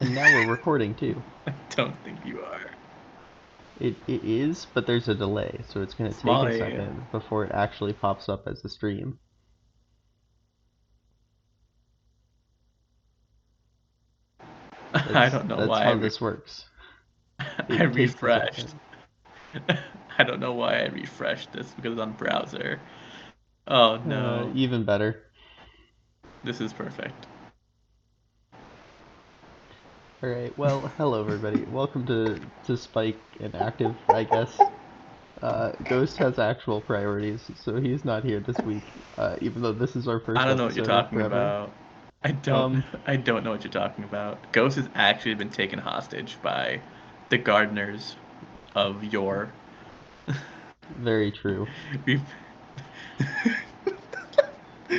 And now we're recording too. I don't think you are. It is, but there's a delay, so it's going to take Small a A. second before it actually pops up as a stream. I don't know That's why how this works. I It takes a refreshed. second. I don't know why I refreshed this because it's on browser. Oh no. Even better. This is perfect. All right. Well, hello everybody. Welcome to Spike and Active, I guess. Ghost has actual priorities, so he's not here this week. Even though this is our I first don't know what you're episode in talking forever. about. I don't Um, I don't know what you're talking about. Ghost has actually been taken hostage by the gardeners of yore. very true. We've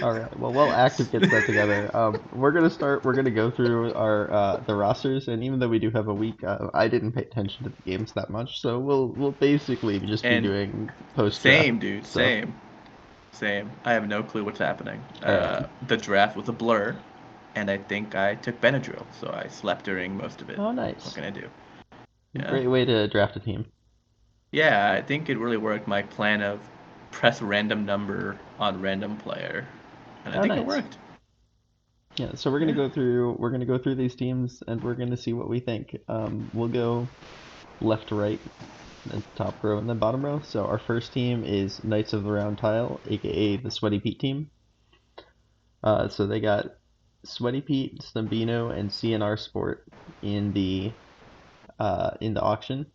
All right. Well, while Active gets that together, we're gonna start. We're gonna go through our the rosters, and even though we do have a week, I didn't pay attention to the games that much, so we'll basically just be and doing post draft same dude, stuff. same. Same. I have no clue what's happening. All right. The draft was a blur, and I think I took Benadryl, so I slept during most of it. Oh, What nice. can I do? Yeah. Great way to draft a team. Yeah, I think it really worked. My plan of press random number on random player, and I Oh, think it nice. worked. Yeah. So we're gonna Yeah. go through. We're gonna go through these teams, and we're gonna see what we think. We'll go left to right, then top row, and then bottom row. So our first team is Knights of the Round Tile, aka the Sweaty Pete team. So they got Sweaty Pete, Stumbino, and CNR Sport in the auction,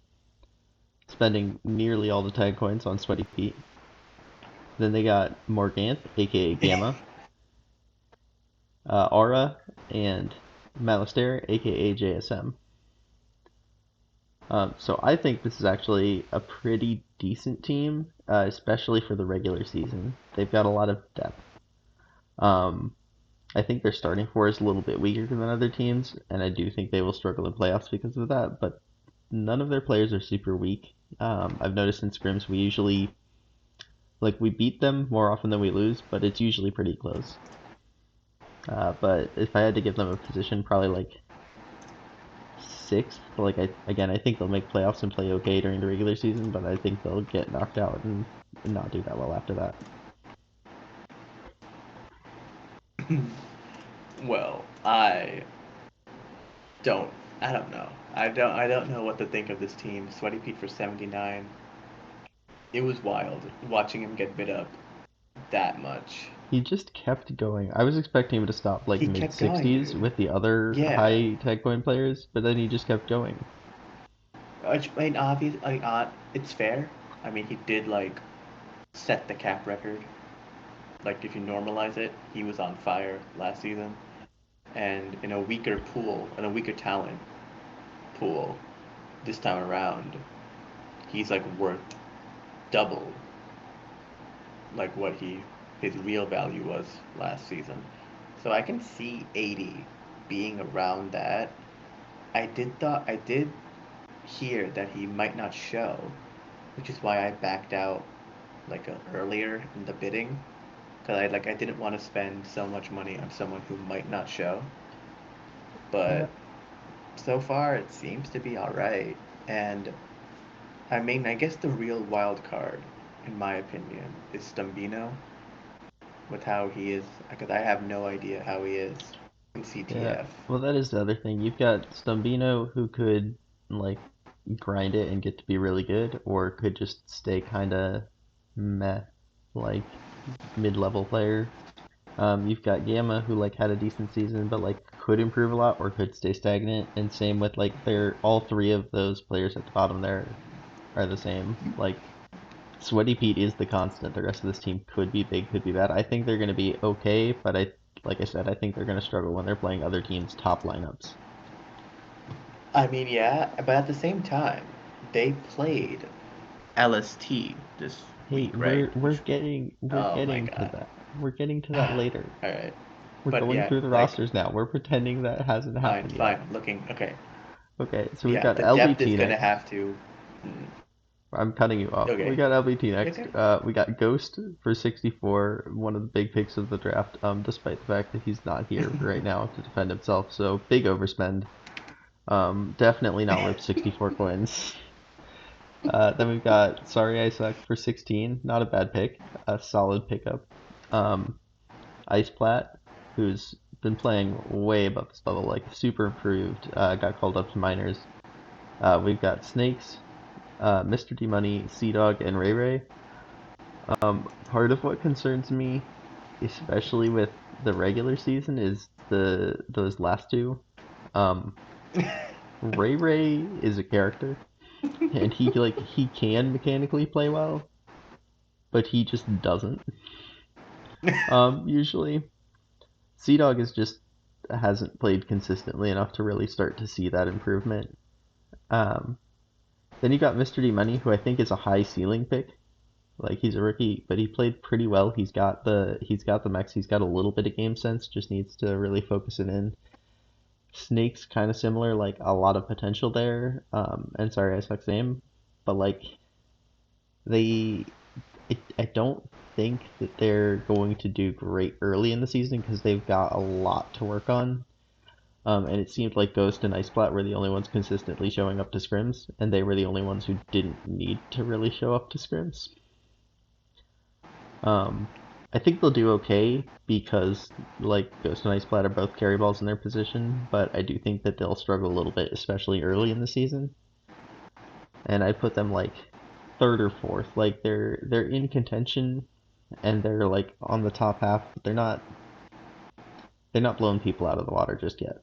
spending nearly all the tag coins on Sweaty Pete. Then they got Morganth, aka Gamma, Aura, and Malistaire, aka JSM. So I think this is actually a pretty decent team, especially for the regular season. They've got a lot of depth. Um, I think their starting four is a little bit weaker than other teams, and I do think they will struggle in playoffs because of that. But none of their players are super weak. I've noticed in scrims we usually we beat them more often than we lose, but it's usually pretty close. But if I had to give them a position, probably like sixth. I think they'll make playoffs and play okay during the regular season, but I think they'll get knocked out and not do that well after that. Well, don't. I don't know. I don't know what to think of this team. Sweaty Pete for 79. It was wild watching him get bit up that much. He just kept going. I was expecting him to stop like He mid kept going, 60s dude. with the other Yeah. high tag point players, but then he just kept going. Which, I mean, obviously, it's fair. I mean, he did set the cap record. Like, if you normalize it, he was on fire last season. And in a weaker pool, in a weaker talent pool, this time around, he's like worth double like what his real value was last season. So I can see 80 being around that. I did hear that he might not show, which is why I backed out earlier in the bidding because I didn't want to spend so much money on someone who might not show. Yeah. But so far it seems to be all right. And I mean, I guess the real wild card, in my opinion, is Stumbino with how he is because I have no idea how he is in Yeah. CTF. Well, that is the other thing. You've got Stumbino who could like grind it and get to be really good, or could just stay kind of meh, like mid-level player. You've got Gamma who had a decent season, but could improve a lot or could stay stagnant. And same with they're all three of those players at the bottom there are the same. Sweaty Pete is the constant. The rest of this team could be big, could be bad. I think they're going to be okay, but like I said, I think they're going to struggle when they're playing other teams' top lineups. I mean, yeah, but at the same time, they played LST this Hey, week, right? Which, we're oh my getting to god. that. We're getting to that later. All right, We're but going yeah, through the rosters now. We're pretending that hasn't fine, happened yet. fine. Looking okay. Okay, so we've Yeah, got the depth is LBT gonna next. have to. Mm, I'm cutting you off. We okay, got LBT next. okay. We got Ghost for 64, one of the big picks of the draft. Despite the fact that he's not here right now to defend himself, so big overspend. Definitely not worth 64 coins. Then we've got Sorry I Suck for 16. Not a bad pick. A solid pickup. Um, Ice Plat, who's been playing way above this level, like super improved. Got called up to minors. We've got Snakes, Mr. D Money, Sea Dog, and Ray Ray. Part of what concerns me, especially with the regular season, is those last two. Um, Ray Ray is a character, and he can mechanically play well, but he just doesn't. Usually, Sea Dog is just hasn't played consistently enough to really start to see that improvement. Um, then you got Mr. D Money, who I think is a high ceiling pick. Like he's a rookie, but he played pretty well. He's got the max. He's got a little bit of game sense. Just needs to really focus it in. Snake's kind of similar, like a lot of potential there. And sorry, I suck same, but like they, I don't think that they're going to do great early in the season because they've got a lot to work on. And it seemed like Ghost and Iceplat were the only ones consistently showing up to scrims, and they were the only ones who didn't need to really show up to scrims. Um, I think they'll do okay because like Ghost and Iceplat are both carry balls in their position, but I do think that they'll struggle a little bit, especially early in the season. And I put them like third or fourth. Like they're in contention and they're like on the top half, but they're not blowing people out of the water just yet.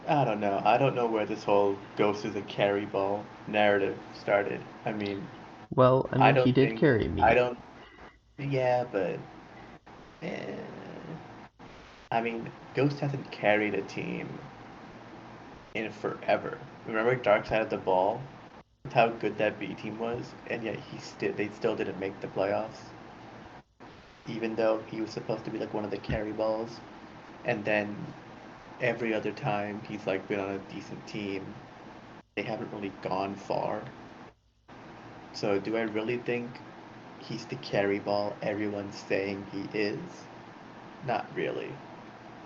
I don't know. I don't know where this whole Ghost is a carry ball narrative started. I mean, Well, I I mean, he don't did think. carry I me. don't. Yeah, but. Eh, I mean, Ghost hasn't carried a team in forever. Remember Dark Side of the Ball? With how good that B team was, and yet they still didn't make the playoffs, even though he was supposed to be like one of the carry balls. And then every other time he's like been on a decent team, they haven't really gone far. So do I really think he's the carry ball everyone's saying he is? Not really.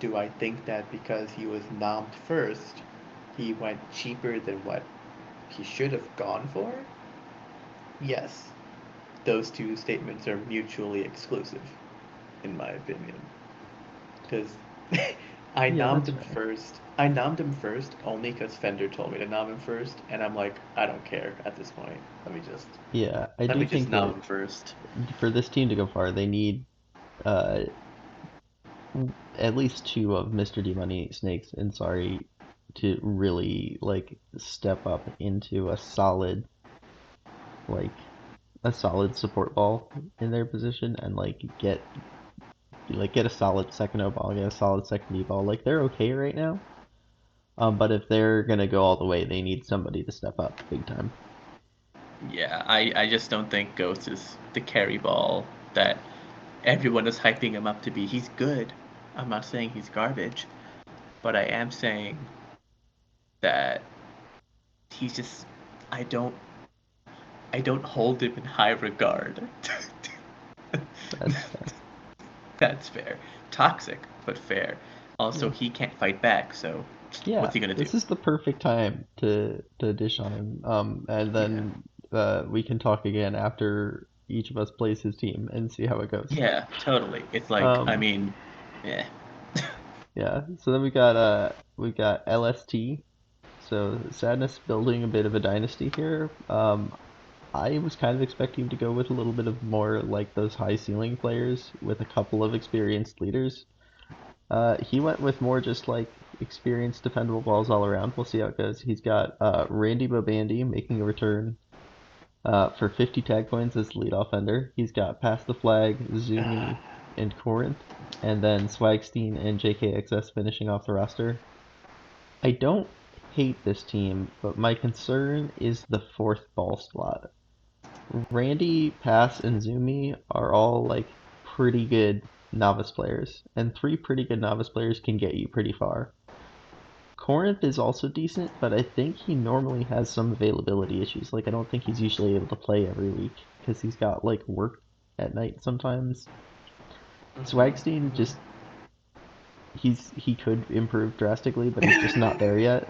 Do I think that because he was nommed first, he went cheaper than what he should have gone for? Yes. Those two statements are mutually exclusive, in my opinion. Because I Yeah, nommed that's him fair. first. I nommed him first only because Fender told me to nom him first, and I'm like, I don't care at this point. Let me just Yeah, I let do me just think nom that him first. for this team to go far, they need uh, at least two of Mr. D Money, Snakes, and Sorry to really like step up into like a solid support ball in their position and get a solid second O ball, get a solid second D ball. Like they're okay right now. But if they're gonna go all the way, they need somebody to step up big time. Yeah, I just don't think Ghost is the carry ball that everyone is hyping him up to be. He's good. I'm not saying he's garbage, but I am saying that he's just I don't I don't hold him in high regard. That's fair. That's fair. Toxic, but fair. Also, Yeah. he can't fight back, so Yeah, what's he gonna do? this is the perfect time to dish on him. And Yeah. then we can talk again after each of us plays his team and see how it goes. Yeah, totally. It's like, I Um, mean, yeah. yeah. So then we got LST. So Sadness building a bit of a dynasty here. I was kind of expecting to go with a little bit of more like those high ceiling players with a couple of experienced leaders. He went with more just like experienced defendable balls all around. We'll see how it goes. He's got Randy Bobandy making a return for 50 tag points as lead offender. He's got Pass the Flag, Zumi, and Corinth, and then Swagstein and JKXS finishing off the roster. I don't hate this team, but my concern is the fourth ball slot. Randy, Pass, and Zumi are all like pretty good novice players, and three pretty good novice players can get you pretty far. Corinth is also decent, but I think he normally has some availability issues. Like I don't think he's usually able to play every week because he's got like work at night sometimes. Mm-hmm, Swagstein mm-hmm. just he could improve drastically, but he's just not there yet.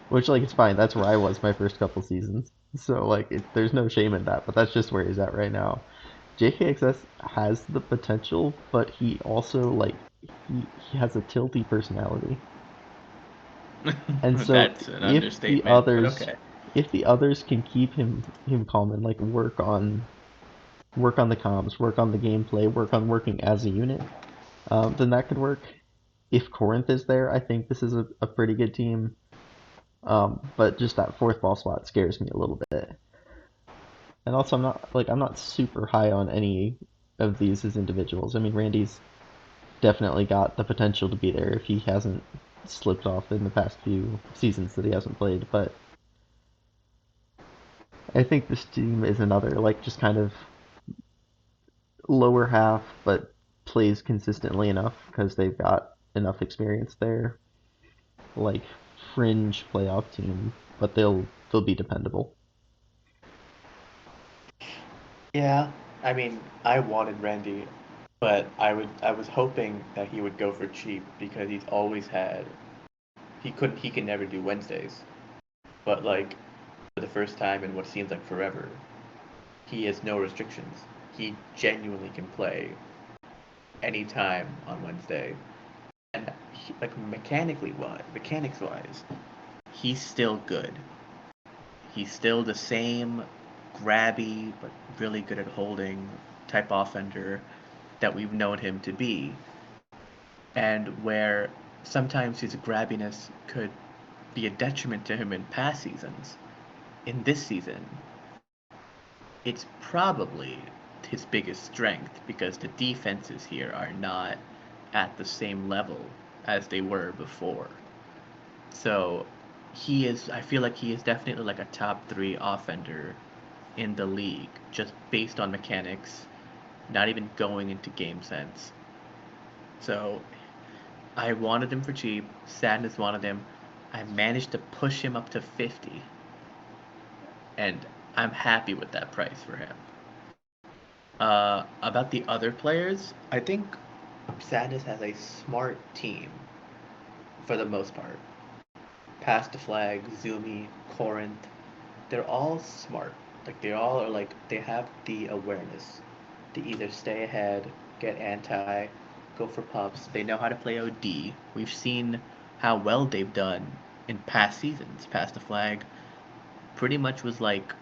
Which like it's fine. That's where I was my first couple seasons. So like there's no shame in that, but that's just where he's at right now. JKXS has the potential, but he also like he has a tilty personality. And so That's an understatement, but okay. if the others can keep him calm and like work on the comms, work on the gameplay, work on working as a unit, then that could work. If Corinth is there, I think this is a pretty good team. But just that fourth ball spot scares me a little bit. And also, I'm not super high on any of these as individuals. I mean, Randy's definitely got the potential to be there if he hasn't slipped off in the past few seasons that he hasn't played. But I think this team is another like just kind of lower half, but plays consistently enough because they've got enough experience there. Like fringe playoff team, but they'll be dependable. Yeah, I mean, I wanted Randy, but I was hoping that he would go for cheap because he's always had he can never do Wednesdays. But like for the first time in what seems like forever, he has no restrictions. He genuinely can play anytime on Wednesday. And like mechanics wise, he's still good. He's still the same grabby but really good at holding type offender that we've known him to be. And where sometimes his grabbiness could be a detriment to him in past seasons, in this season, it's probably his biggest strength because the defenses here are not at the same level as they were before. So I feel like he is definitely like a top three offender in the league, just based on mechanics, not even going into game sense. So I wanted him for cheap. Sadness wanted him. I managed to push him up to 50, and I'm happy with that price for him. About the other players, I think Sadness has a smart team for the most part. Pass the Flag, Zumi, Corinth, they're all smart. Like they all are like they have the awareness to either stay ahead, get anti, go for pups. They know how to play OD. We've seen how well they've done in past seasons. Pass the Flag pretty much was like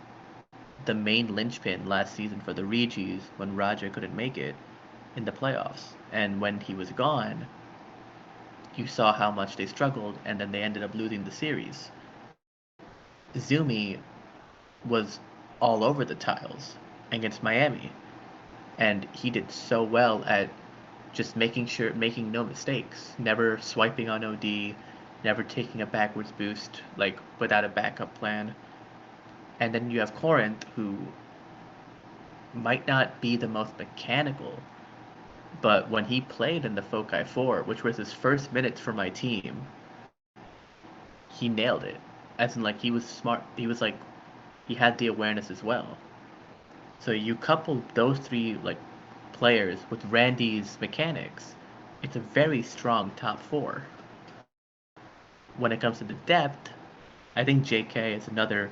the main linchpin last season for the Regis when Raja couldn't make it in the playoffs. And when he was gone, you saw how much they struggled, and then they ended up losing the series. Zumi was all over the tiles against Miami, and he did so well at just making no mistakes, never swiping on OD, never taking a backwards boost like without a backup plan. And then you have Corinth, who might not be the most mechanical, but when he played in the Foci 4, which was his first minutes for my team, he nailed it. As in, like, he was smart. He was like, he had the awareness as well. So you couple those three, like, players with Randy's mechanics, it's a very strong top four. When it comes to the depth, I think JK is another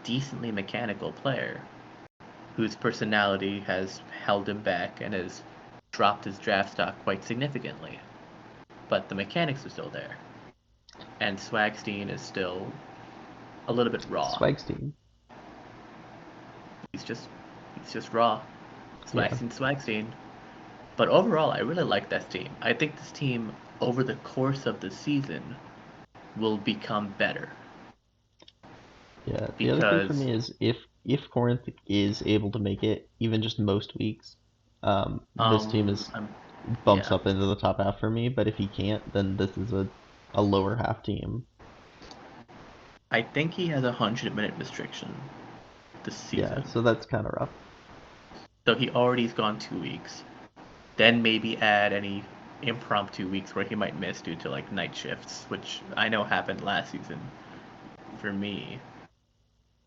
decently mechanical player whose personality has held him back and has dropped his draft stock quite significantly. But the mechanics are still there. And Swagstein is still a little bit raw. Swagstein. He's just raw. Yeah. Swagstein. But overall, I really like this team. I think this team, over the course of the season, will become better. Yeah. The other thing for Because me is if Corinth is able to make it, even just most weeks, this team is I'm bumps yeah. up into the top half for me. But if he can't, then this is a lower half team. I think he has a 100-minute restriction this Yeah. season. So that's kind of rough. So he already's gone 2 weeks. Then maybe add any impromptu weeks where he might miss due to like night shifts, which I know happened last season for me.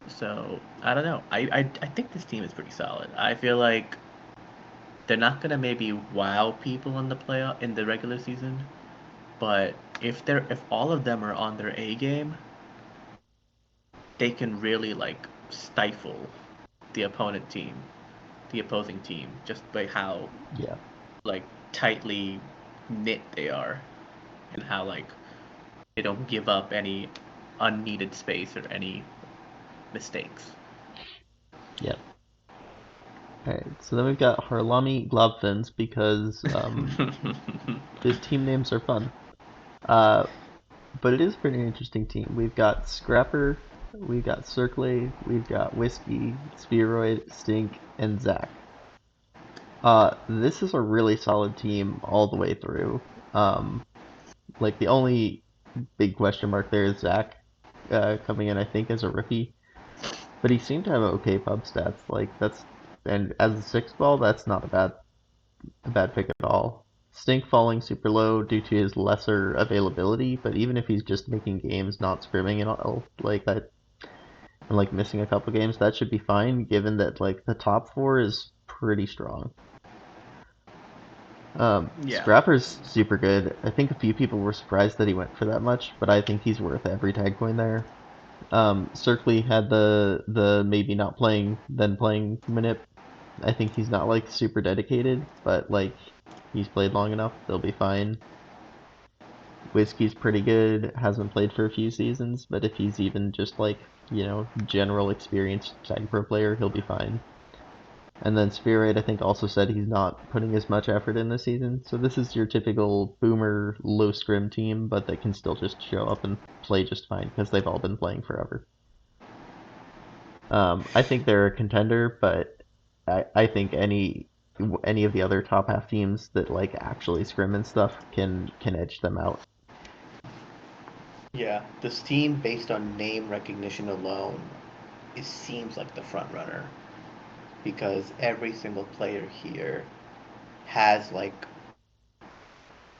So I don't know. I think this team is pretty solid. I feel like they're not gonna maybe wow people in the regular season, but if all of them are on their A game, they can really like stifle the opposing team, just by how like tightly knit they are, and how like they don't give up any unneeded space or any mistakes. Yep. Alright, so then we've got Harlami Globfins because the team names are fun. But it is a pretty interesting team. We've got Scrapper, we've got Circle, we've got Whiskey, Spheroid, Stink, and Zach. This is a really solid team all the way through. Like the only big question mark there is Zach coming in, I think, as a rookie. But he seemed to have okay pub stats. And as a sixth ball, that's not a bad pick at all. Stink falling super low due to his lesser availability, but even if he's just making games, not scrimming and all like that, and like missing a couple games, that should be fine. Given that like the top four is pretty strong. Scrapper's super good. I think a few people were surprised that he went for that much, but I think he's worth every tag coin there. Circly had the maybe not playing then playing manip. I think he's not like super dedicated, but like he's played long enough, they'll be fine. Whiskey's pretty good, hasn't played for a few seasons, but if he's even just like, general experienced tagpro player, he'll be fine. And then Spheroid, I think, also said he's not putting as much effort in this season. So this is your typical boomer, low scrim team, but they can still just show up and play just fine because they've all been playing forever. I think they're a contender, but I think any of the other top half teams that like actually scrim and stuff can edge them out. Yeah, this team, based on name recognition alone, it seems like the front runner. Because every single player here has like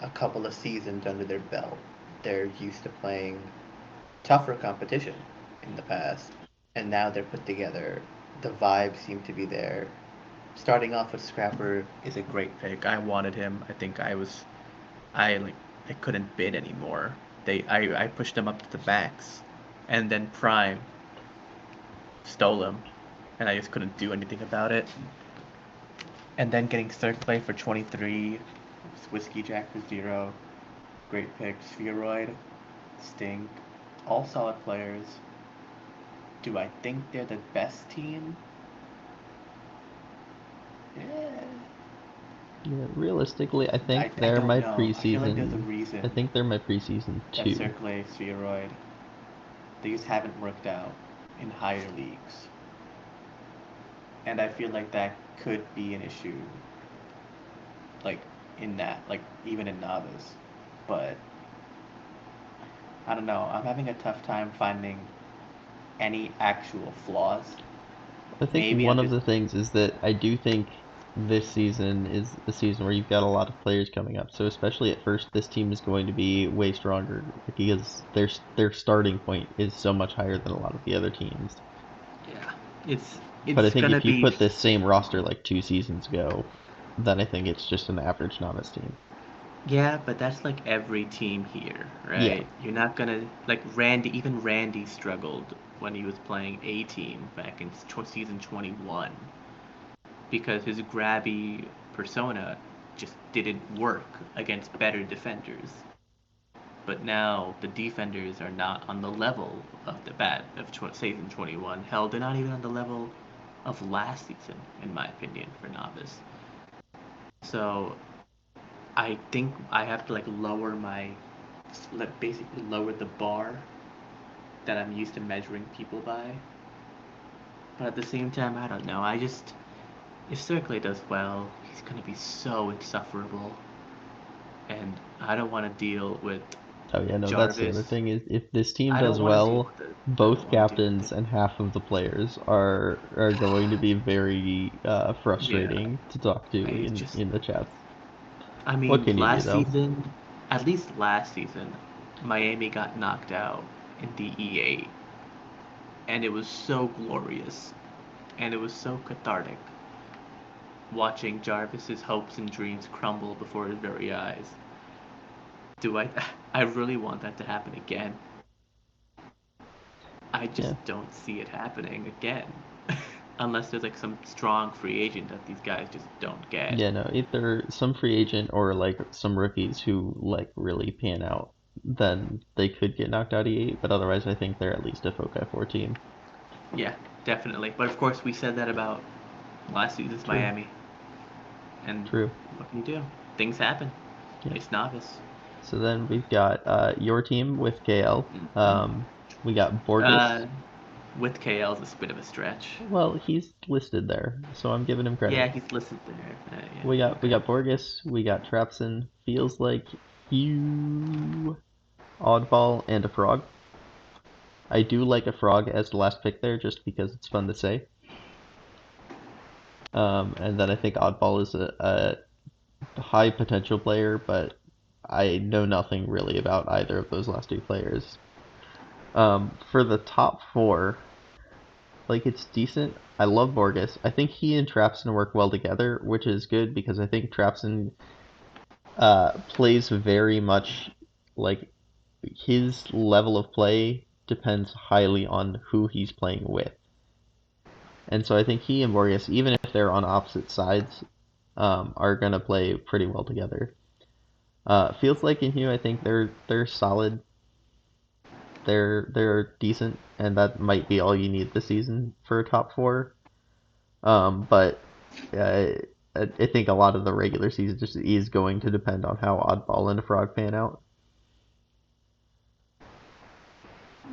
a couple of seasons under their belt. They're used to playing tougher competition in the past, and now they're put together. The vibes seem to be there. Starting off with Scrapper is a great pick. I wanted him. I think I couldn't bid anymore. I pushed them up to the max, and then Prime stole him, and I just couldn't do anything about it. And then getting third play for 23, Whiskey Jack for 0, great pick. Spheroid, Stink, all solid players. Do I think they're the best team? Yeah, realistically, I think they're my preseason. I feel like there's a reason. I think they're my preseason too. Circle, Spheroid, they just haven't worked out in higher leagues. And I feel like that could be an issue, like, in that, like, even in novice. But, I don't know, I'm having a tough time finding any actual flaws. I think one of the things is that I do think this season is the season where you've got a lot of players coming up. So especially at first, this team is going to be way stronger because their starting point is so much higher than a lot of the other teams. Yeah, it's but I think if you put this same roster like 2 seasons ago, then I think it's just an average novice team. Yeah, but that's like every team here, right? Yeah. You're not gonna like even Randy struggled when he was playing A team back in season 21 because his grabby persona just didn't work against better defenders. But now the defenders are not on the level of season 21. Hell, they're not even on the level of last season, in my opinion, for novice. So I think I have to basically lower the bar that I'm used to measuring people by. But at the same time, I don't know. If Circle does well, he's going to be so insufferable. And I don't want to deal with Jarvis. That's the other thing is if this team does well, both captains and half of the players are going to be very frustrating to talk to in the chats. I mean, what can you do, at least last season, Miami got knocked out in the E8. And it was so glorious. And it was so cathartic watching Jarvis's hopes and dreams crumble before his very eyes. I really want that to happen again. I just don't see it happening again. Unless there's like some strong free agent that these guys just don't get. Yeah, no, either some free agent or like some rookies who like really pan out, then they could get knocked out E8, but otherwise I think they're at least a Foci 4 team. Yeah, definitely. But of course we said that about last season's True. Miami. And True. what can you do? Things happen. Yeah. It's novice. So then we've got your team with KL. We got Borges. With KL is a bit of a stretch. Well, he's listed there, so I'm giving him credit. Yeah, he's listed there. Yeah, we got Borges, we got Trapson, feels like you, Oddball, and a Frog. I do like a Frog as the last pick there, just because it's fun to say. And then I think Oddball is a high potential player, but I know nothing really about either of those last two players. For the top four, like, it's decent. I love Borges. I think he and Trapson work well together, which is good because I think Trapson plays very much like his level of play depends highly on who he's playing with. And so I think he and Borges, even if they're on opposite sides, are gonna play pretty well together. Feels like in Hugh, I think they're solid. They're decent, and that might be all you need this season for a top four. But I think a lot of the regular season just is going to depend on how Oddball and a Frog pan out.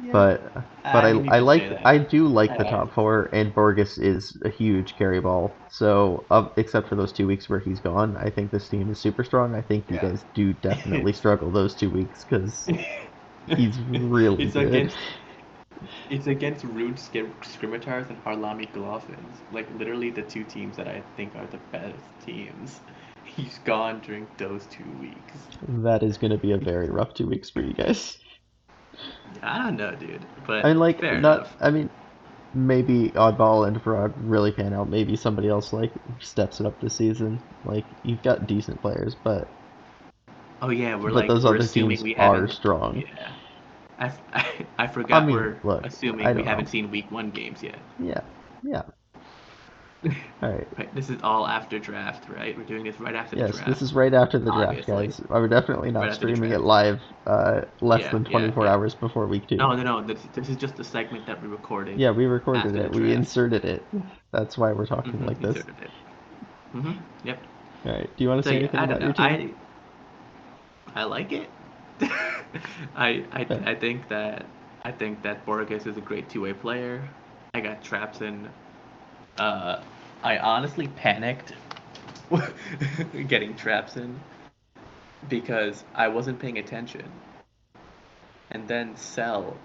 Yeah. But I do like the top four, and Borges is a huge carry ball. So except for those 2 weeks where he's gone, I think this team is super strong. I think you guys do definitely struggle those 2 weeks because he's really good. It's against Rude Scrimitars and Harlami Glossins. Like, literally the two teams that I think are the best teams. He's gone during those 2 weeks. That is going to be a very rough 2 weeks for you guys. I don't know, dude. But I like fair not. enough. I mean, maybe Oddball and Frog really pan out. Maybe somebody else like steps it up this season. Like, you've got decent players, but oh yeah, those we're other assuming teams we are haven't. strong. Yeah. I forgot we're look, assuming we haven't seen week 1 games yet. Yeah. All right. Right, this is all after draft, right? We're doing this right after the draft. Yes, this is right after the draft, obviously. guys. We're definitely not Right after the streaming it draft. live less than 24 hours before week 2. No. This is just the segment that we recorded. Yeah, we recorded after it. the We draft. inserted it. That's why we're talking like this. Inserted it. Yep. All right. Do you want to say anything about your team? I like it. I think that Borges is a great two-way player. I got Trapson. I honestly panicked getting Trapson because I wasn't paying attention. And then Cell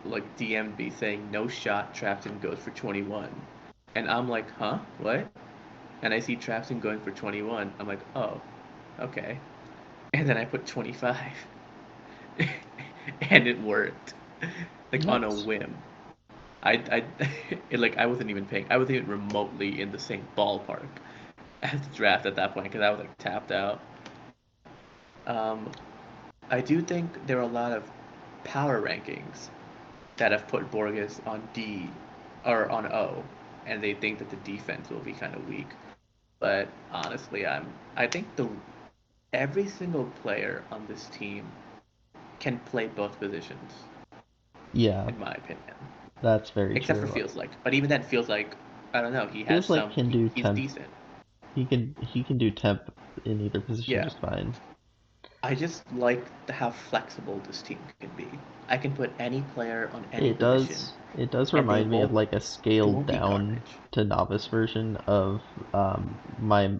like DM'd me saying no shot Trapson goes for 21. And I'm like, huh? What? And I see Trapson going for 21. I'm like, oh, okay. And then I put 25. And it worked. Like, on a whim. I wasn't even paying. I wasn't even remotely in the same ballpark as the draft at that point because I was like tapped out. I do think there are a lot of power rankings that have put Borges on D or on O, and they think that the defense will be kind of weak. But honestly, I think every single player on this team can play both positions. Yeah. In my opinion. That's very true. Except for Feels Like. But even then, Feels Like, I don't know, he has Feels like can do he's temp. decent. He can do temp in either position just fine. I just like how flexible this team can be. I can put any player on any position. It does remind me of like a scaled down to novice version of my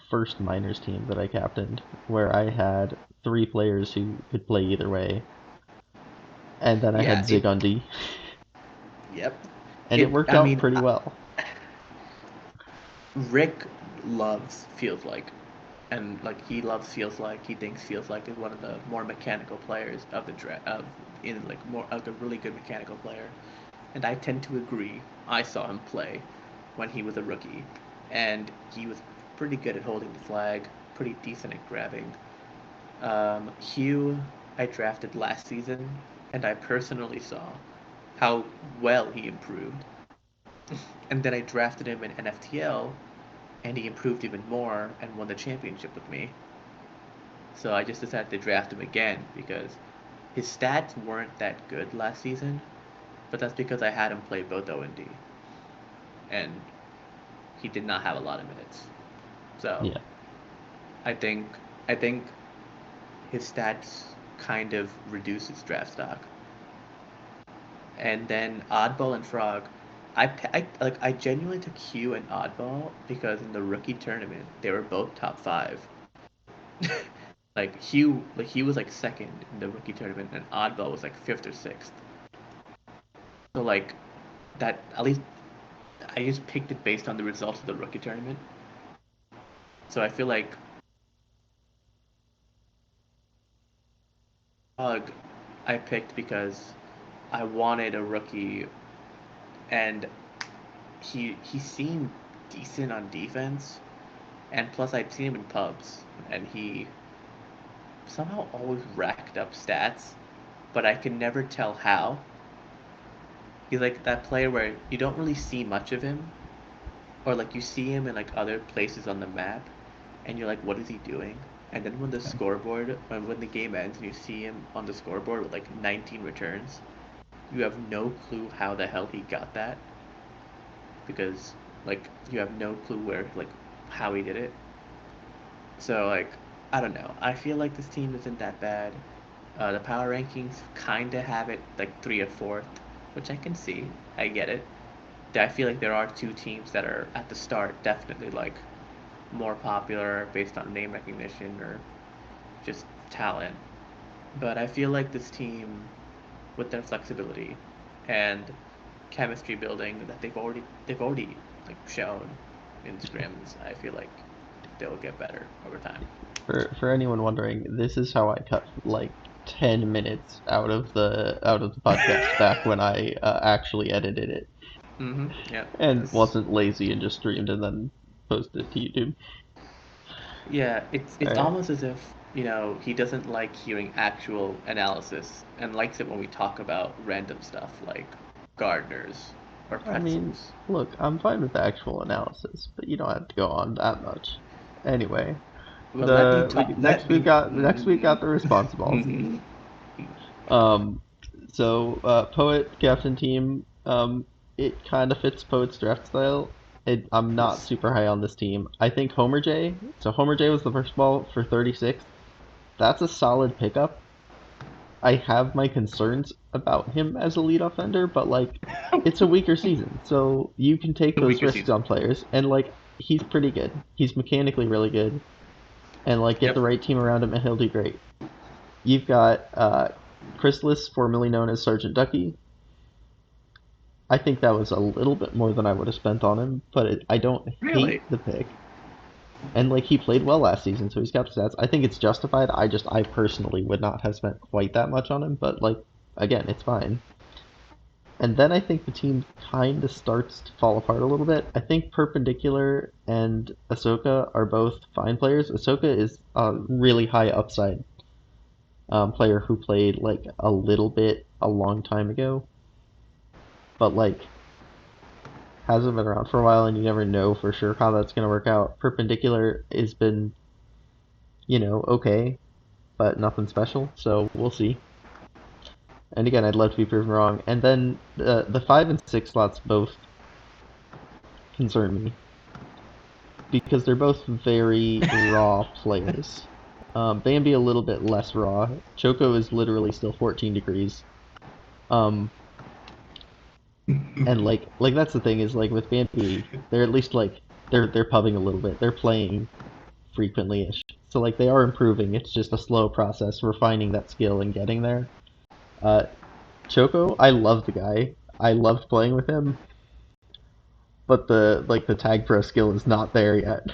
first minors team that I captained, where I had 3 players who could play either way. And then I had Zig on D. Yep. And it worked out pretty well. Rick loves Feels Like. And like he loves Feels Like. He thinks Feels Like is one of the more mechanical players of the draft. More of a really good mechanical player. And I tend to agree. I saw him play when he was a rookie, and he was pretty good at holding the flag, pretty decent at grabbing. Hugh, I drafted last season, and I personally saw how well he improved. And then I drafted him in NFTL, and he improved even more and won the championship with me. So I just decided to draft him again because his stats weren't that good last season, but that's because I had him play both O and D, and he did not have a lot of minutes. So Yeah. I think his stats kind of reduce his draft stock. And then Oddball and Frog, I genuinely took Hugh and Oddball because in the rookie tournament they were both top 5. Hugh was like second in the rookie tournament and Oddball was like 5th or 6th. So like that, at least I just picked it based on the results of the rookie tournament. So I feel like Frog I picked because I wanted a rookie, and he seemed decent on defense, and plus I'd seen him in pubs, and he somehow always racked up stats, but I could never tell how. He's like that player where you don't really see much of him, or like you see him in like other places on the map, and you're like, what is he doing? And then when the scoreboard, when the game ends and you see him on the scoreboard with like 19 returns, you have no clue how the hell he got that, because like you have no clue where, like, how he did it. So like I don't know. I feel like this team isn't that bad. The power rankings kind of have it like 3 or 4th, which I can see. I get it. I feel like there are 2 teams that are at the start definitely like more popular based on name recognition or just talent. But I feel like this team, with their flexibility and chemistry building that they've already like shown in scrims, I feel like they'll get better over time. For anyone wondering, this is how I cut like 10 minutes out of the podcast back when I actually edited it. Yeah. And wasn't lazy and just streamed and then posted it to YouTube. Yeah, it's Alright. almost as if, he doesn't like hearing actual analysis and likes it when we talk about random stuff like gardeners or I mean, pretzels. look, I'm fine with the actual analysis, but you don't have to go on that much. Anyway, Well, let me talk. next week got the response balls. Poet captain team, it kind of fits Poet's draft style. I'm not Yes. super high on this team. I think Homer J. So Homer J was the first ball for 36. That's a solid pickup. I have my concerns about him as a lead offender, but like, it's a weaker season, so you can take those risks on players, and like, he's pretty good. He's mechanically really good, and like, get the right team around him, and he'll do great. You've got Chrysalis, formerly known as Sergeant Ducky. I think that was a little bit more than I would have spent on him, but I don't hate the pick. And like, he played well last season, so he's got the stats. I think it's justified. I personally would not have spent quite that much on him, but like, again, it's fine. And then I think the team kind of starts to fall apart a little bit. I think Perpendicular and Ahsoka are both fine players. Ahsoka is a really high upside player who played like a little bit a long time ago, but like, hasn't been around for a while, and you never know for sure how that's going to work out. Perpendicular has been, okay, but nothing special, so we'll see. And again, I'd love to be proven wrong. And then the 5 and 6 slots both concern me, because they're both very raw players. Bambi a little bit less raw. Choco is literally still 14 degrees. And like that's the thing, is like with Bambi, they're at least like they're pubbing a little bit. They're playing frequently-ish. So like, they are improving. It's just a slow process, refining that skill and getting there. Choco, I love the guy. I loved playing with him. But the tagpro skill is not there yet.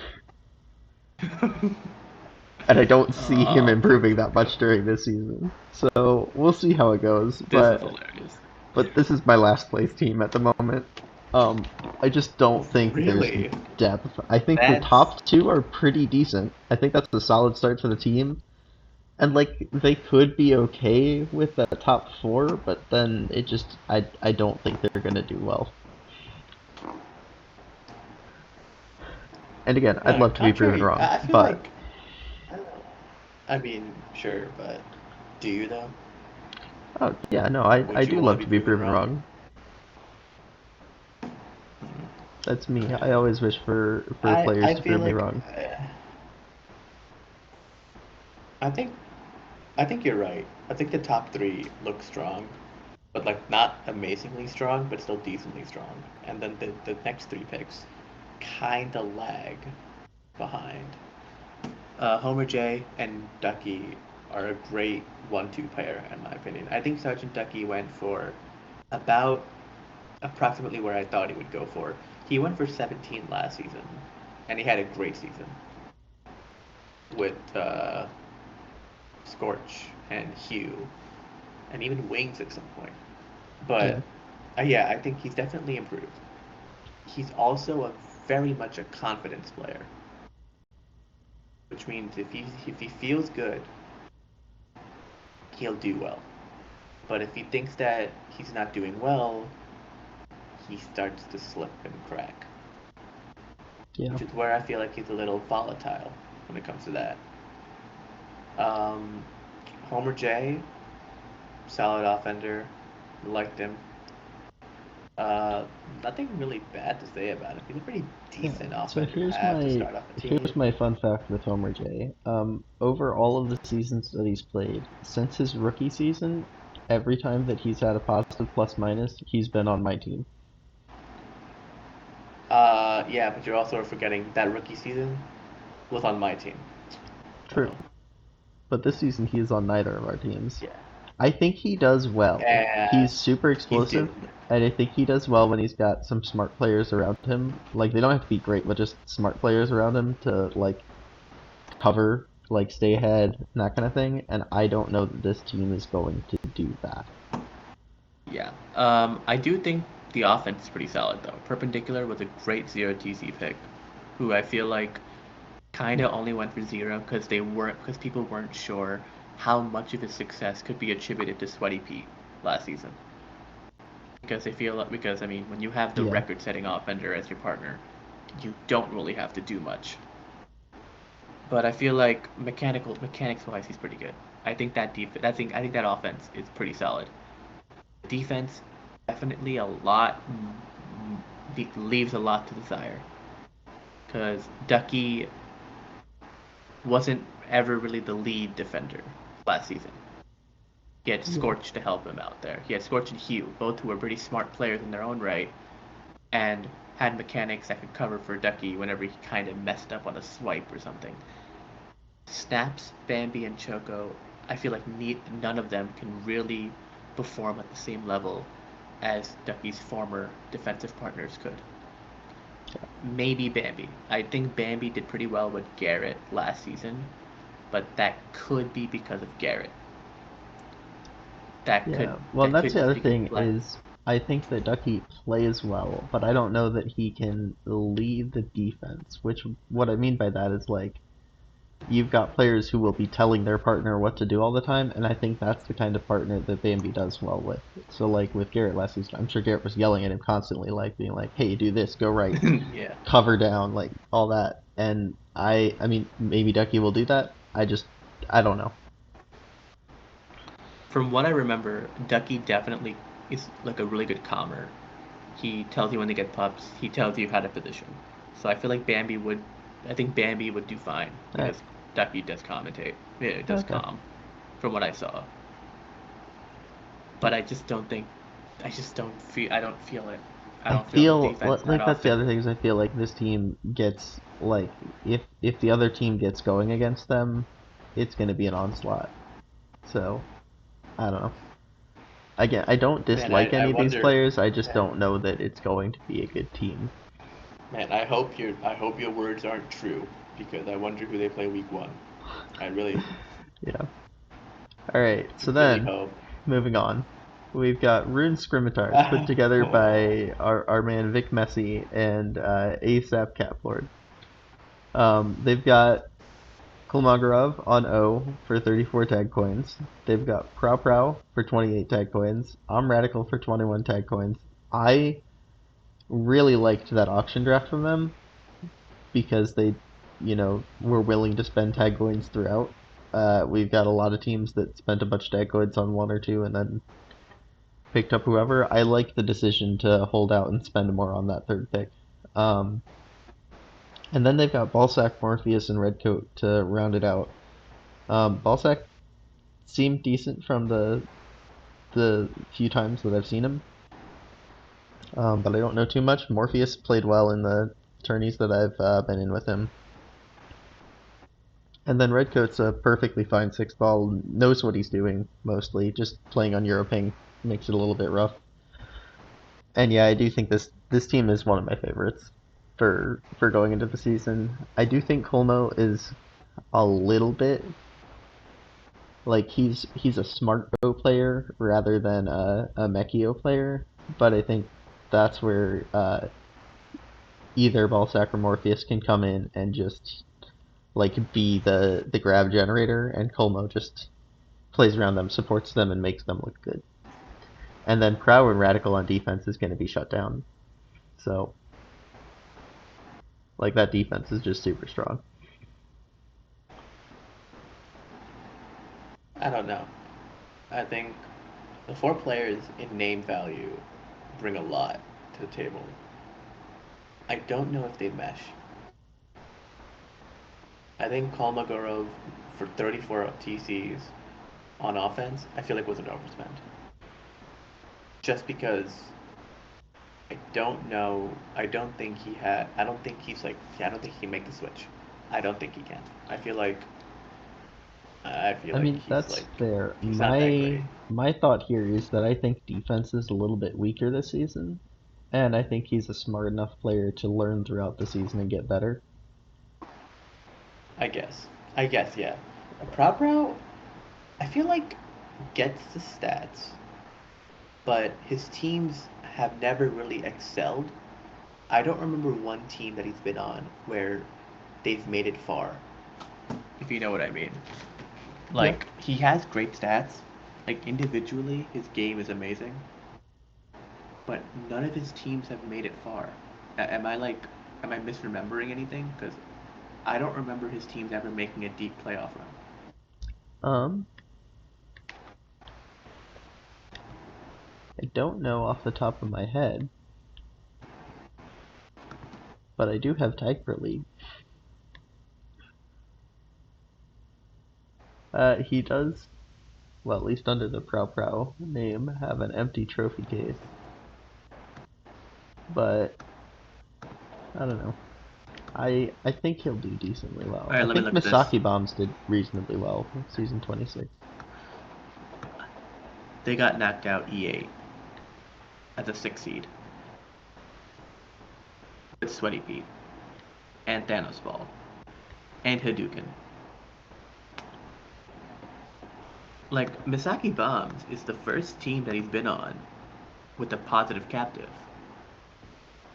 And I don't see him improving that much during this season. So we'll see how it goes. This is hilarious. But this is my last place team at the moment. I just don't think there's Really? depth. I think the That's top two are pretty decent. I think that's a solid start for the team. And like they could be okay with that top four, but then it just I don't think they're gonna do well. And again, I'd love to be proven contrary. wrong, I feel but like I don't know. I mean, sure, but do you though? oh yeah, no, I Would you do want love to to be be proven proven wrong? wrong. Mhm. That's me. I Okay. always wish for players I to feel prove me like wrong. I think I think you're right. I think the top three look strong, but like not amazingly strong, but still decently strong. And then the next three picks kind of lag behind. Homer J and Ducky are a great 1-2 pair, in my opinion. I think Sergeant Ducky went for about approximately where I thought he would go for. He went for 17 last season, and he had a great season with Scorch and Hugh, and even Wings at some point. But Yeah, yeah, I think he's definitely improved. He's also a very much a confidence player, which means if he feels good, he'll do well. But if he thinks that he's not doing well, he starts to slip and crack, yeah. which is where I feel like he's a little volatile when it comes to that. Um, Homer J, solid offender, liked him. Uh, Nothing really bad to say about him. He's a pretty Yeah. decent So offender to have to start off a here's team. my fun fact with Homer J. Over all of the seasons that he's played, since his rookie season, every time that he's had a positive plus minus, he's been on my team. Yeah, but you're also forgetting that rookie season was on my team. True. So But this season he is on neither of our teams. yeah, I think he does well. and He's super he's explosive, doing it. and I think he does well when he's got some smart players around him. Like they don't have to be great, but just smart players around him to like cover, like stay ahead, and that kind of thing. And I don't know that this team is going to do that. Yeah. I do think the offense is pretty solid though. Perpendicular was a great zero TC pick, who I feel like kind of only went for zero because people weren't sure how much of his success could be attributed to Sweaty Pete last season. Because I mean when you have the Yeah, record-setting offender as your partner, you don't really have to do much. But I feel like mechanics wise he's pretty good. I think I think that offense is pretty solid. Defense definitely a lot leaves a lot to desire because Ducky wasn't ever really the lead defender last season. He had yeah, Scorch to help him out there. He had Scorch and Hugh, both who were pretty smart players in their own right, and had mechanics that could cover for Ducky whenever he kind of messed up on a swipe or something. Snaps, Bambi, and Choco, I feel like none of them can really perform at the same level as Ducky's former defensive partners could. Maybe Bambi. I think Bambi did pretty well with Garrett last season, but that could be because of Garrett. yeah. Well, That that's could the just other because thing is I think that Ducky plays well, but I don't know that he can lead the defense. Which what I mean by that is like you've got players who will be telling their partner what to do all the time, and I think that's the kind of partner that Bambi does well with. So, like with Garrett last season, I'm sure Garrett was yelling at him constantly, like being like, "Hey, do this, go right, yeah. cover down, like all that." And I mean, maybe Ducky will do that. I don't know. From what I remember, Ducky definitely is like a really good calmer. He tells you when to get pups. He tells you how to position. So I feel like I think Bambi would do fine All right, because Ducky does commentate. Yeah, it does okay. calm, from what I saw. But I don't feel it. I I don't feel the feel defense that like that's the often. other thing is I feel like this team gets like if the other team gets going against them, it's going to be an onslaught. So I don't know. Again, I don't Man, dislike I any of these wonder. players. I just Man, don't know that it's going to be a good team. man, I hope your words aren't true because I wonder who they play week one. I really Yeah. All right. So really then, hope. moving on. we've got Rune Scrimitars put together by our man Vic Messi and ASAP Caplord. They've got Kulmagarov on O for 34 tag coins. They've got Prow Prow for 28 tag coins. Radical for 21 tag coins. I really liked that auction draft from them because they, were willing to spend tag coins throughout. We've got a lot of teams that spent a bunch of tag coins on one or two and then picked up whoever. I like the decision to hold out and spend more on that third pick. And then they've got Ballsack, Morpheus, and Redcoat to round it out. Ballsack seemed decent from the few times that I've seen him, but I don't know too much. Morpheus played well in the tourneys that I've been in with him. And then Redcoat's a perfectly fine 6-ball, knows what he's doing, mostly. Just playing on Europing makes it a little bit rough. And yeah, I do think this team is one of my favorites for going into the season. I do think Colmo is a little bit like he's a smart Go player rather than a Mechio player, but I think that's where either Ballsack or Morpheus can come in and just be the grab generator, and Colmo just plays around them, supports them, and makes them look good. And then Prow and Radical on defense is going to be shut down. So, that defense is just super strong. I don't know. I think the 4 players in name value bring a lot to the table. I don't know if they mesh. I think Kolmogorov for 34 TCs on offense, I feel like was an overspend. Just because I don't know. I don't think he can make the switch. I don't think he can. I feel like he's that's fair. He's not that great. My thought here is that I think defense is a little bit weaker this season, and I think he's a smart enough player to learn throughout the season and get better. I guess, yeah. Proudbrow, I feel like gets the stats, but his teams have never really excelled. I don't remember one team that he's been on where they've made it far, if you know what I mean. He has great stats. Individually, his game is amazing. But none of his teams have made it far. Am I misremembering anything? Because I don't remember his teams ever making a deep playoff run. I don't know off the top of my head, but I do have tagpro league. He does, well, at least under the Prow name, have an empty trophy case. But I don't know. I think he'll do decently well. Right, I think Misaki Bombs did reasonably well in season 26. They got knocked out E8 as a 6 seed with Sweaty Pete and Thanos Ball and Hadouken. Misaki Bombs is the first team that he's been on with a positive captive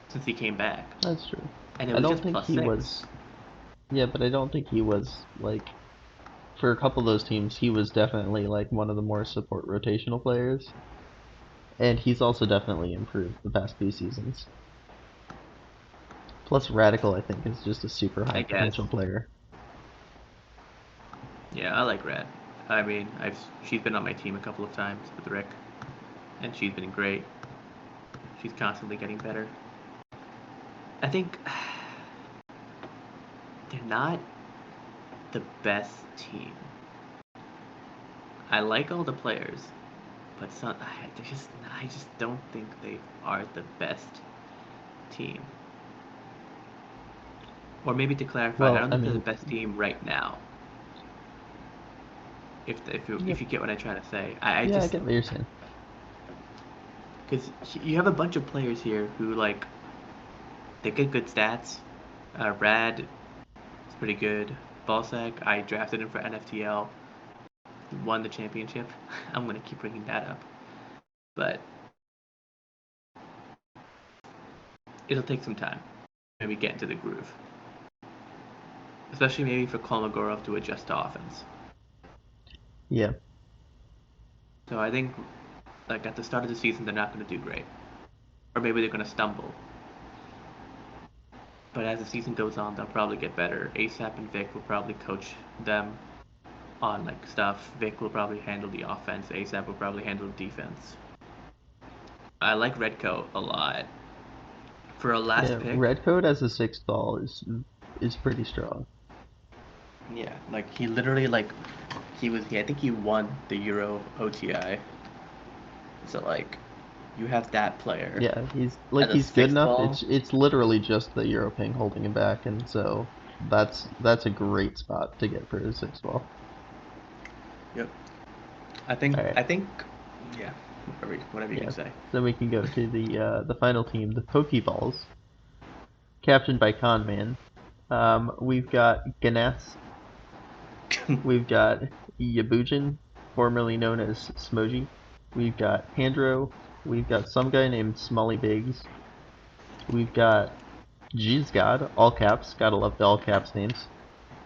since he came back. That's true. And it was just plus 6. Was. Yeah, but I don't think he was for a couple of those teams, he was definitely one of the more support rotational players. And he's also definitely improved the past few seasons. Plus Radical, I think, is just a super high potential player. Yeah, I like Rad. I mean, she's been on my team a couple of times with Rick, and she's been great. She's constantly getting better. I think they're not the best team. I like all the players, but I just don't think they are the best team. Or maybe to clarify, I don't think they're the best team right now. If you get what I'm trying to say, I get what you're saying. Because you have a bunch of players here who they get good stats. Rad is pretty good. Ballsack, I drafted him for NFTL. Won the championship. I'm gonna keep bringing that up. but it'll take some time. Maybe get into the groove, especially maybe for Kolmogorov to adjust to offense. Yeah. So I think, like at the start of the season, they're not going to do great, or maybe they're going to stumble. But as the season goes on, they'll probably get better. ASAP and Vic will probably coach them on like stuff. Vic will probably handle the offense. ASAP will probably handle the defense. I like Redcoat a lot. For a last Yeah, pick, Redcoat as a sixth ball is pretty strong. Yeah, like he literally like I think he won the Euro OTI. So like, you have that player Yeah, he's as a he's good sixth enough. ball. It's literally just the Euro ping holding him back, and so that's a great spot to get for his sixth ball. Yep. All right. I think, yeah. Whatever you Yeah. can say. Then we can go to the final team, the Pokeballs, captained by Conman. We've got Ganes. We've got Yabujin, formerly known as Smoji. We've got Handro. We've got some guy named Smolly Biggs. We've got Gizgod, all caps. Gotta love the all caps names.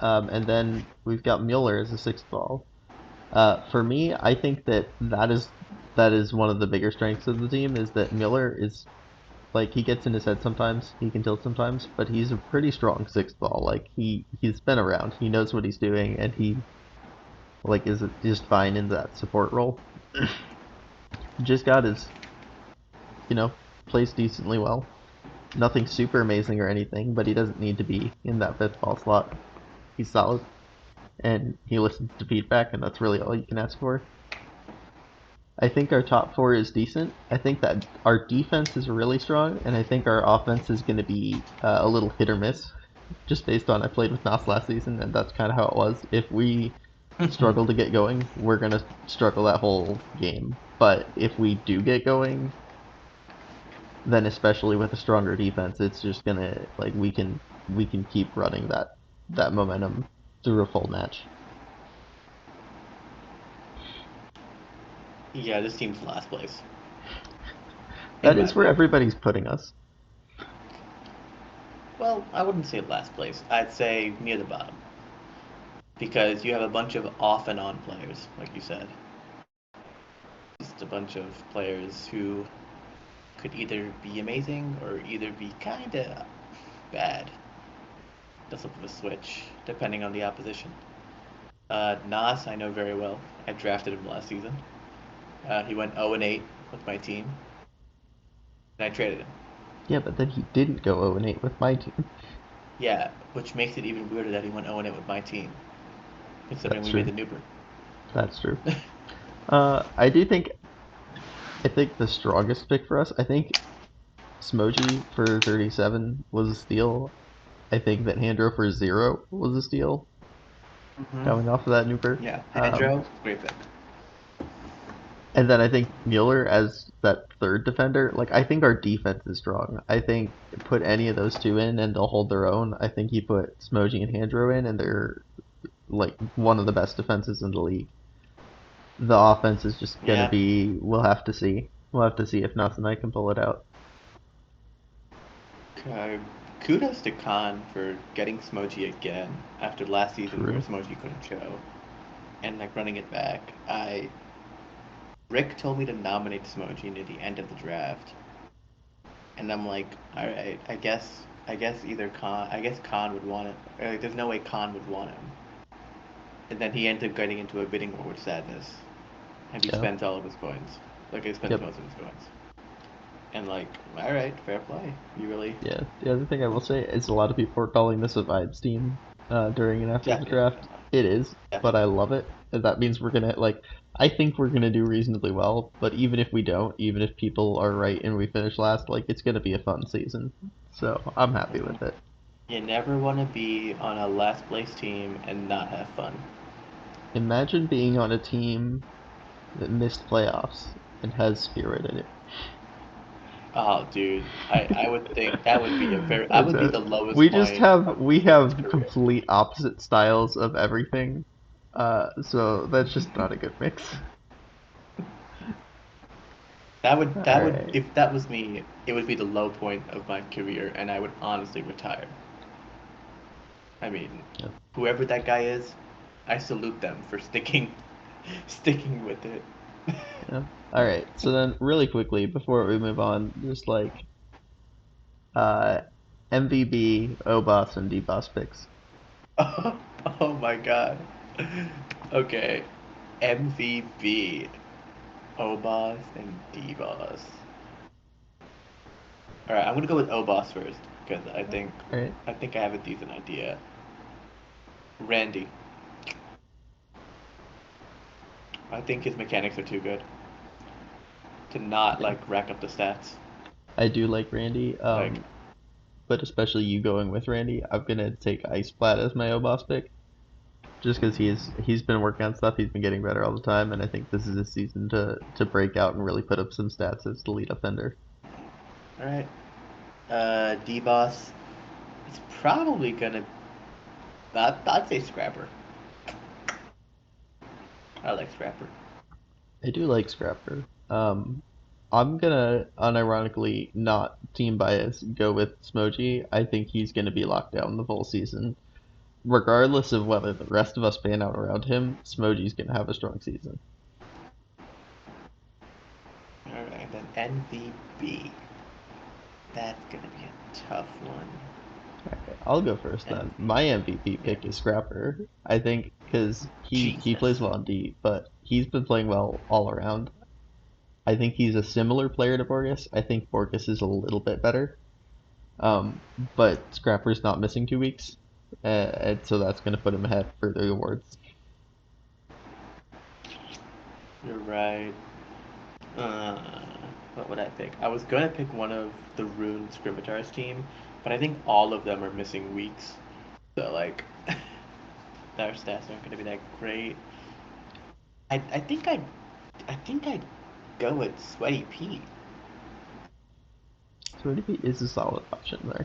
And then we've got Mueller as a sixth ball. For me, I think that is one of the bigger strengths of the team is that Mueller is like he gets in his head sometimes, he can tilt sometimes, but he's a pretty strong sixth ball. Like he's been around, he knows what he's doing, and he like is just fine in that support role. Just got his, plays decently well. Nothing super amazing or anything, but he doesn't need to be in that fifth ball slot. He's solid, and he listens to feedback, and that's really all you can ask for. I think our top four is decent. I think that our defense is really strong, and I think our offense is going to be a little hit or miss, just based on I played with Nas last season, and that's kind of how it was. If we struggle to get going, we're going to struggle that whole game. But if we do get going, then especially with a stronger defense, it's just gonna like we can keep running that momentum through a full match. Yeah, this team's last place. That is where everybody's putting us. Well, I wouldn't say last place. I'd say near the bottom. Because you have a bunch of off and on players, like you said. Just a bunch of players who could either be amazing or either be kinda bad. The flip of a switch, depending on the opposition. Nas, I know very well. I drafted him last season. He went 0-8 with my team, and I traded him. Yeah, but then he didn't go 0-8 with my team. Yeah, which makes it even weirder that he went 0-8 with my team, considering That's we true. made the Nooper. That's true. I do think the strongest pick for us. I think Smoji for 37 was a steal. I think that Handro for 0 was a steal. Coming off of that Nooper. Yeah, Andro, great pick. And then I think Mueller as that third defender, like I think our defense is strong. I think put any of those two in and they'll hold their own. I think you put Smoji and Handro in and they're like one of the best defenses in the league. The offense is just gonna be we'll have to see. We'll have to see if Nuts and I can pull it out. Kudos to Khan for getting Smoji again after last season where Smoji couldn't show. And like running it back. Rick told me to nominate Smoji near the end of the draft, and I'm like, all right, I guess Khan would want it. There's no way Khan would want him. And then he ended up getting into a bidding war with Sadness, and he spent all of his coins. Like he spent most of his coins. And like, all right, fair play. You really. Yeah. The other thing I will say is a lot of people are calling this a vibes team during and after the draft. It is, but I love it. That means we're gonna I think we're gonna do reasonably well. But even if we don't, even if people are right and we finish last, like it's gonna be a fun season. So I'm happy with it. You never want to be on a last place team and not have fun. Imagine being on a team that missed playoffs and has spirit in it. Oh, dude, I would think that would be that would be the lowest. We have complete opposite styles of everything, so that's just not a good mix. Alright. if that was me, it would be the low point of my career, and I would honestly retire. I mean, Yep. whoever that guy is, I salute them for sticking with it. Yep. Alright, so then really quickly before we move on, just like uh MVB, OBOS, and DBOS picks. Oh, oh my god. Okay. MVP, O-Boss, and D-Boss. Alright, I'm gonna go with O-Boss first, because Alright. I think I have a decent idea. Randy. I think his mechanics are too good to not Yeah. like rack up the stats. I do like Randy, Like, but especially you going with Randy, I'm gonna take Ice Splat as my OBOS pick. Just because he's been working on stuff, he's been getting better all the time, and I think this is a season to break out and really put up some stats as the lead offender. alright. D-Boss. It's probably gonna. I'd say Scrapper. I like Scrapper. I do like Scrapper. I'm gonna unironically not team bias go with Smoji. I think he's gonna be locked down the full season, regardless of whether the rest of us pan out around him. Smoji's gonna have a strong season. Alright, then MVP. That's gonna be a tough one. Okay, I'll go first And then. My MVP yeah, pick is Scrapper. I think because he plays Jesus. well on D, but he's been playing well all around. I think he's a similar player to Borges. I think Borges is a little bit better. But Scrapper's not missing 2 weeks, and so that's going to put him ahead for the awards. You're right. Uh, what would I pick? I was gonna pick one of the Rune Scrimitars team, but I think all of them are missing weeks. So like, their stats aren't gonna be that great. I think I'd go with Sweaty Pete. So he is a solid option there.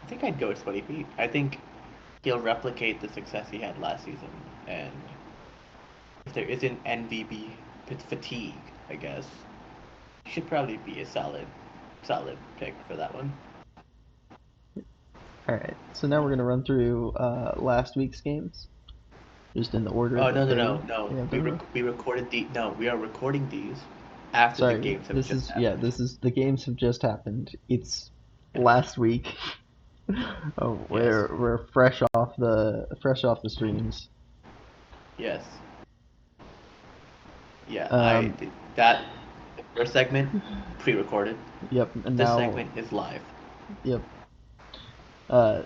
I think I'd go with Sweaty Pete. I think he'll replicate the success he had last season, and if there isn't NVB fatigue, I guess, he should probably be a solid pick for that one. All right, so now we're going to run through last week's games, just in the order Oh no that no they no no! have been. We recorded the no. We are recording these after the Sorry, games have just happened. this is the games have just happened. It's last week. Oh, Yes, we're fresh off the streams. yes, yeah. Um, That the first segment pre-recorded. yep, and This now segment is live. yep.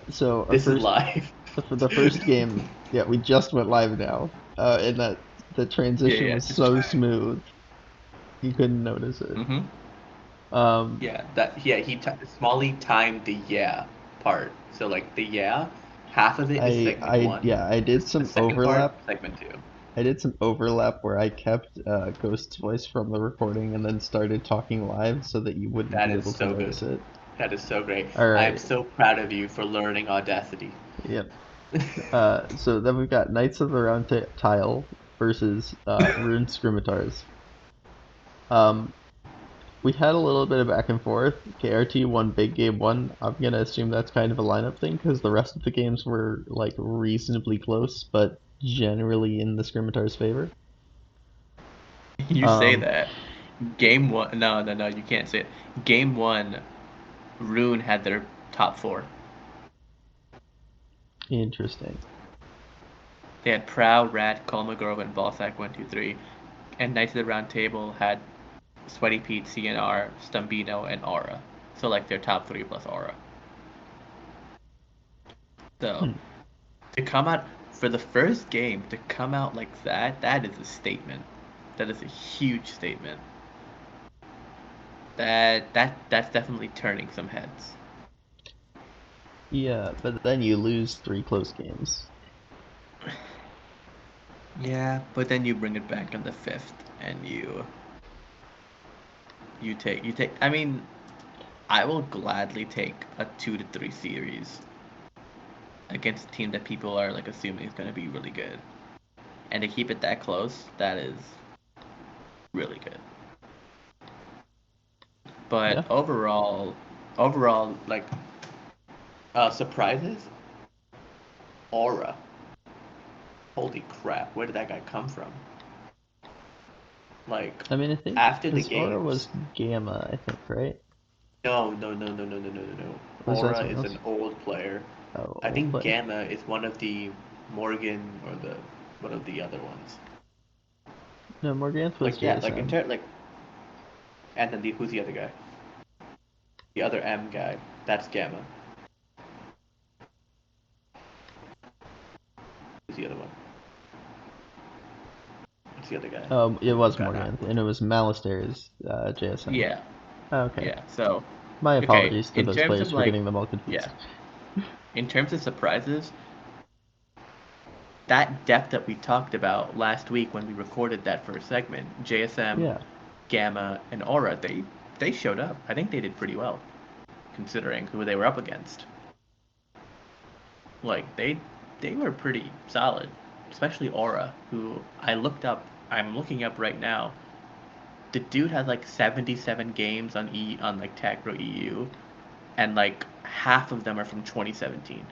So our This is first live. the first game, yeah, we just went live now. And that the Yeah transition yeah. was Just so smooth, you couldn't notice it. mm-hmm. Um, Yeah, Smalley timed the yeah part. So like the yeah, half of it is segment one. yeah, I did The some second part, overlap. segment two. I did some overlap where I kept Ghost's voice from the recording and then started talking live so that you wouldn't That be is able to so good. notice it. That is so great. All I am right. so proud of you for learning Audacity. Yep. So then we've got Knights of the Round Tile versus Rune Scrimitars. Um, we had a little bit of back and forth. KRT won big game one. I'm gonna assume that's kind of a lineup thing because the rest of the games were like reasonably close, but generally in the Scrimitars' favor. You say Um, that. Game one. No, no, no. You can't say it. Game one, Rune had their top four. Interesting. They had Proud, Rat, Kolmogorov, and Balsac 1, 2, 3. And Knights of the Round Table had Sweaty Pete, CNR, Stumbino, and Aura. So like their top three plus Aura. So Hmm. to come out for the first game to come out like that is a statement. That is a huge statement. That's definitely turning some heads. Yeah, but then you lose three close games. Yeah, but then you bring it back on the fifth, and you take. I mean, I will gladly take a 2 to 3 series against a team that people are like assuming is going to be really good, and to keep it that close, that is really good. But Yeah. overall, like surprises. Aura. Holy crap! Where did that guy come from? Like I mean, I think after the his aura games. was Gamma, I think, right? No, no, no, no, no, no, no, no, no. Or was that Aura someone is else? an old player. Oh, I old think player. Gamma is one of the Morgan or the one of the other ones. No, Morganth was Like yeah, JSM. like and then who's the other guy? The other M guy. That's Gamma. Who's the other one? What's the other guy? It Who was got Morganth, knocked? and it was Malistair's JSM. yeah, Okay. yeah. So My okay, apologies to in those terms players of for like getting them all yeah, confused. in terms of surprises, that depth that we talked about last week when we recorded that first segment, JSM, Yeah. Gamma, and Aura, they showed up. I think they did pretty well considering who they were up against. Like they were pretty solid, especially Aura, who I'm looking up right now. The dude has like 77 games on like tagpro EU, and like half of them are from 2017.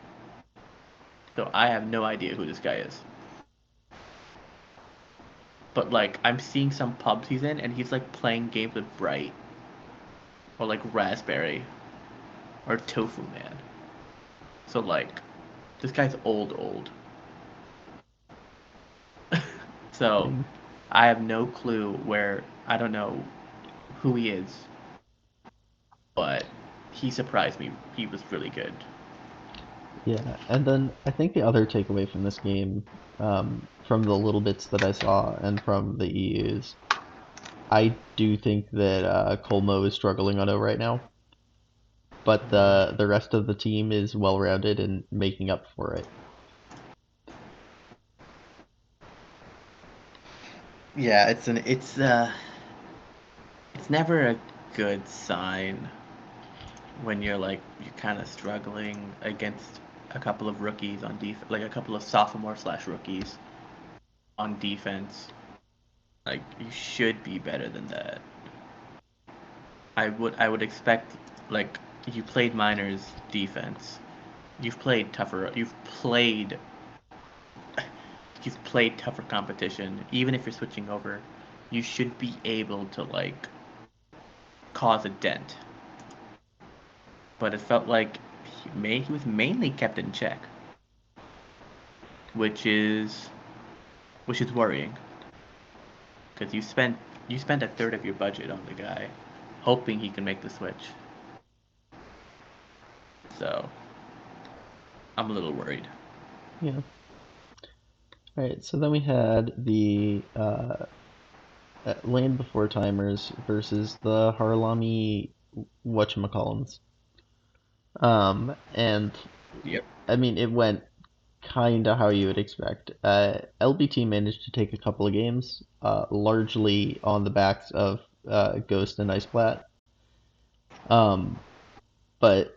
So I have no idea who this guy is. But like I'm seeing some pubs he's in, and he's like playing games with Bright or like Raspberry or Tofu Man. So like this guy's old. So Dang. I have no clue where I don't know who he is, but he surprised me. He was really good. Yeah, and then I think the other takeaway from this game, from the little bits that I saw and from the EUs, I do think that Colmo is struggling on O right now, but the rest of the team is well rounded and making up for it. Yeah, it's never a good sign when you're kind of struggling against a couple of rookies on like a couple of sophomore/rookies on defense. Like you should be better than that. I would expect like you played minors defense. You've played tougher. You've played tougher competition. Even if you're switching over, you should be able to like cause a dent. But it felt like he was mainly kept in check, which is which is worrying because you spent a third of your budget on the guy, hoping he can make the switch. So I'm a little worried. Yeah. All right. So then we had the Land Before Timers versus the Harlami whatchamacallums. And Yep. I mean, it went kind of how you would expect. LBT managed to take a couple of games, largely on the backs of Ghost and Iceplat. Um, but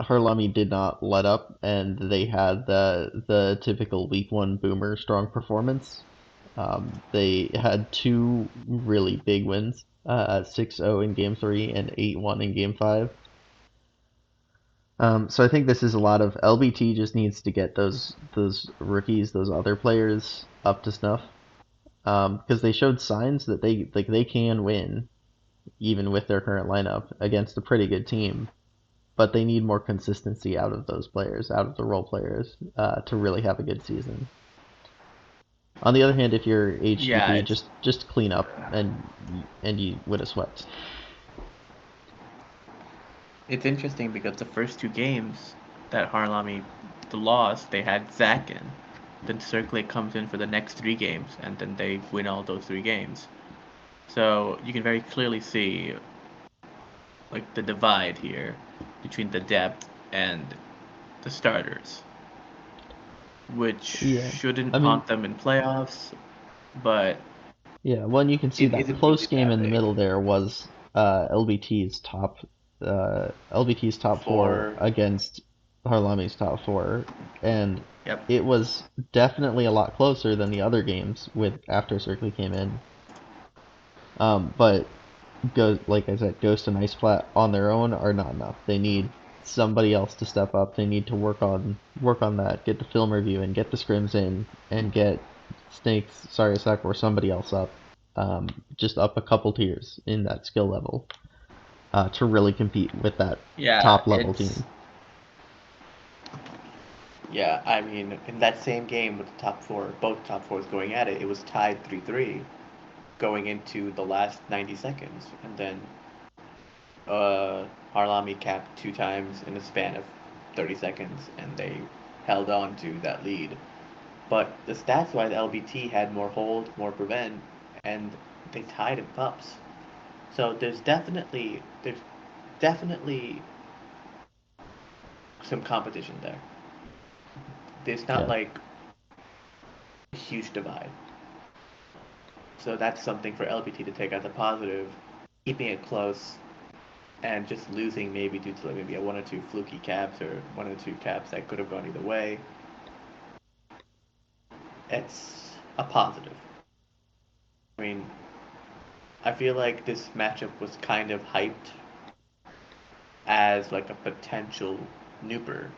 Harlami did not let up, and they had the typical week one boomer strong performance. They had two really big wins, 6-0 in game three and 8-1 in game five. So I think this is a lot of LBT just needs to get those rookies, those other players up to snuff, because they showed signs that they can win even with their current lineup against a pretty good team, but they need more consistency out of those players, out of the role players, to really have a good season. On the other hand, if you're Yeah, HTP, just clean up and you would have swept. it's interesting because the first two games that Harlami lost, they had Zach in. Then Circlate comes in for the next three games, and then they win all those three games. So you can very clearly see like the divide here between the depth and the starters, which Yeah, shouldn't I mean, haunt them in playoffs, but yeah. Well, and you can see It that isn't really close game that in the big. middle there was LBT's top four For against Harlami's top four, and yep. it was definitely a lot closer than the other games with after Circle came in. But like I said, Ghost and Ice Flat on their own are not enough. They need somebody else to step up. They need to work on that, get the film review and get the scrims in, and get Snakes, Sariasak, or somebody else up, just up a couple tiers in that skill level, to really compete with that Yeah, top level it's team. Yeah, I mean, in that same game with the top four, both top fours going at it, it was tied 3-3 going into the last 90 seconds. And then Harlami capped 2 times in a span of 30 seconds, and they held on to that lead. But the stats wise, LBT had more hold, more prevent, and they tied in pups. So there's definitely some competition there. There's not Yeah, like a huge divide. So that's something for LBT to take as a positive, keeping it close and just losing maybe due to like maybe a one or two fluky caps or one or two caps that could have gone either way. It's a positive. I mean, I feel like this matchup was kind of hyped as like a potential Nooper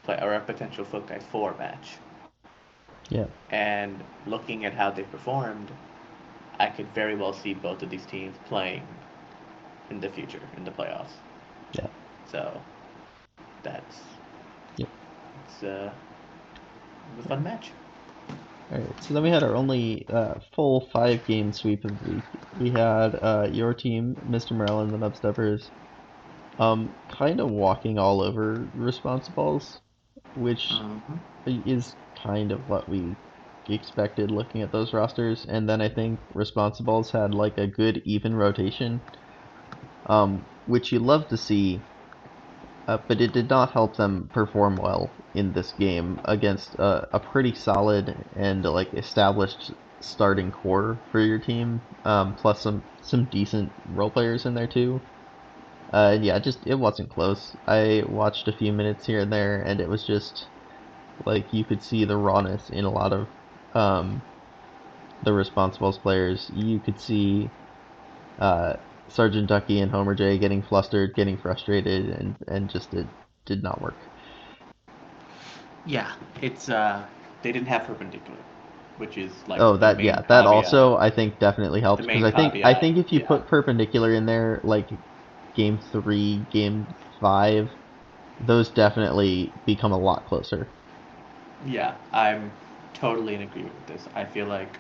play or a potential Fokai 4 match. yeah, And looking at how they performed, I could very well see both of these teams playing in the future in the playoffs. yeah, So that's yeah. it was a fun match. All right, so then we had our only full 5 game sweep of the week. We had your team, Mr. Maryland, the Nubsteppers, kind of walking all over Responsibles, which mhm. is kind of what we expected looking at those rosters. And then I think Responsibles had like a good even rotation, which you love to see, but it did not help them perform well in this game against a pretty solid and like established starting core for your team, plus some decent role players in there too. And yeah, just it wasn't close. I watched a few minutes here and there, and it was just like you could see the rawness in a lot of um, the Responsibles players. You could see uh, Sergeant Ducky and Homer J getting flustered, getting frustrated, and just it did not work. Yeah, it's They didn't have perpendicular, which is like Oh, the that main yeah, that caveat. also I think definitely The helps because main I caveat, think if you yeah. put perpendicular in there like game 3, game 5, those definitely become a lot closer. Yeah, I'm totally in agreement with this. I feel like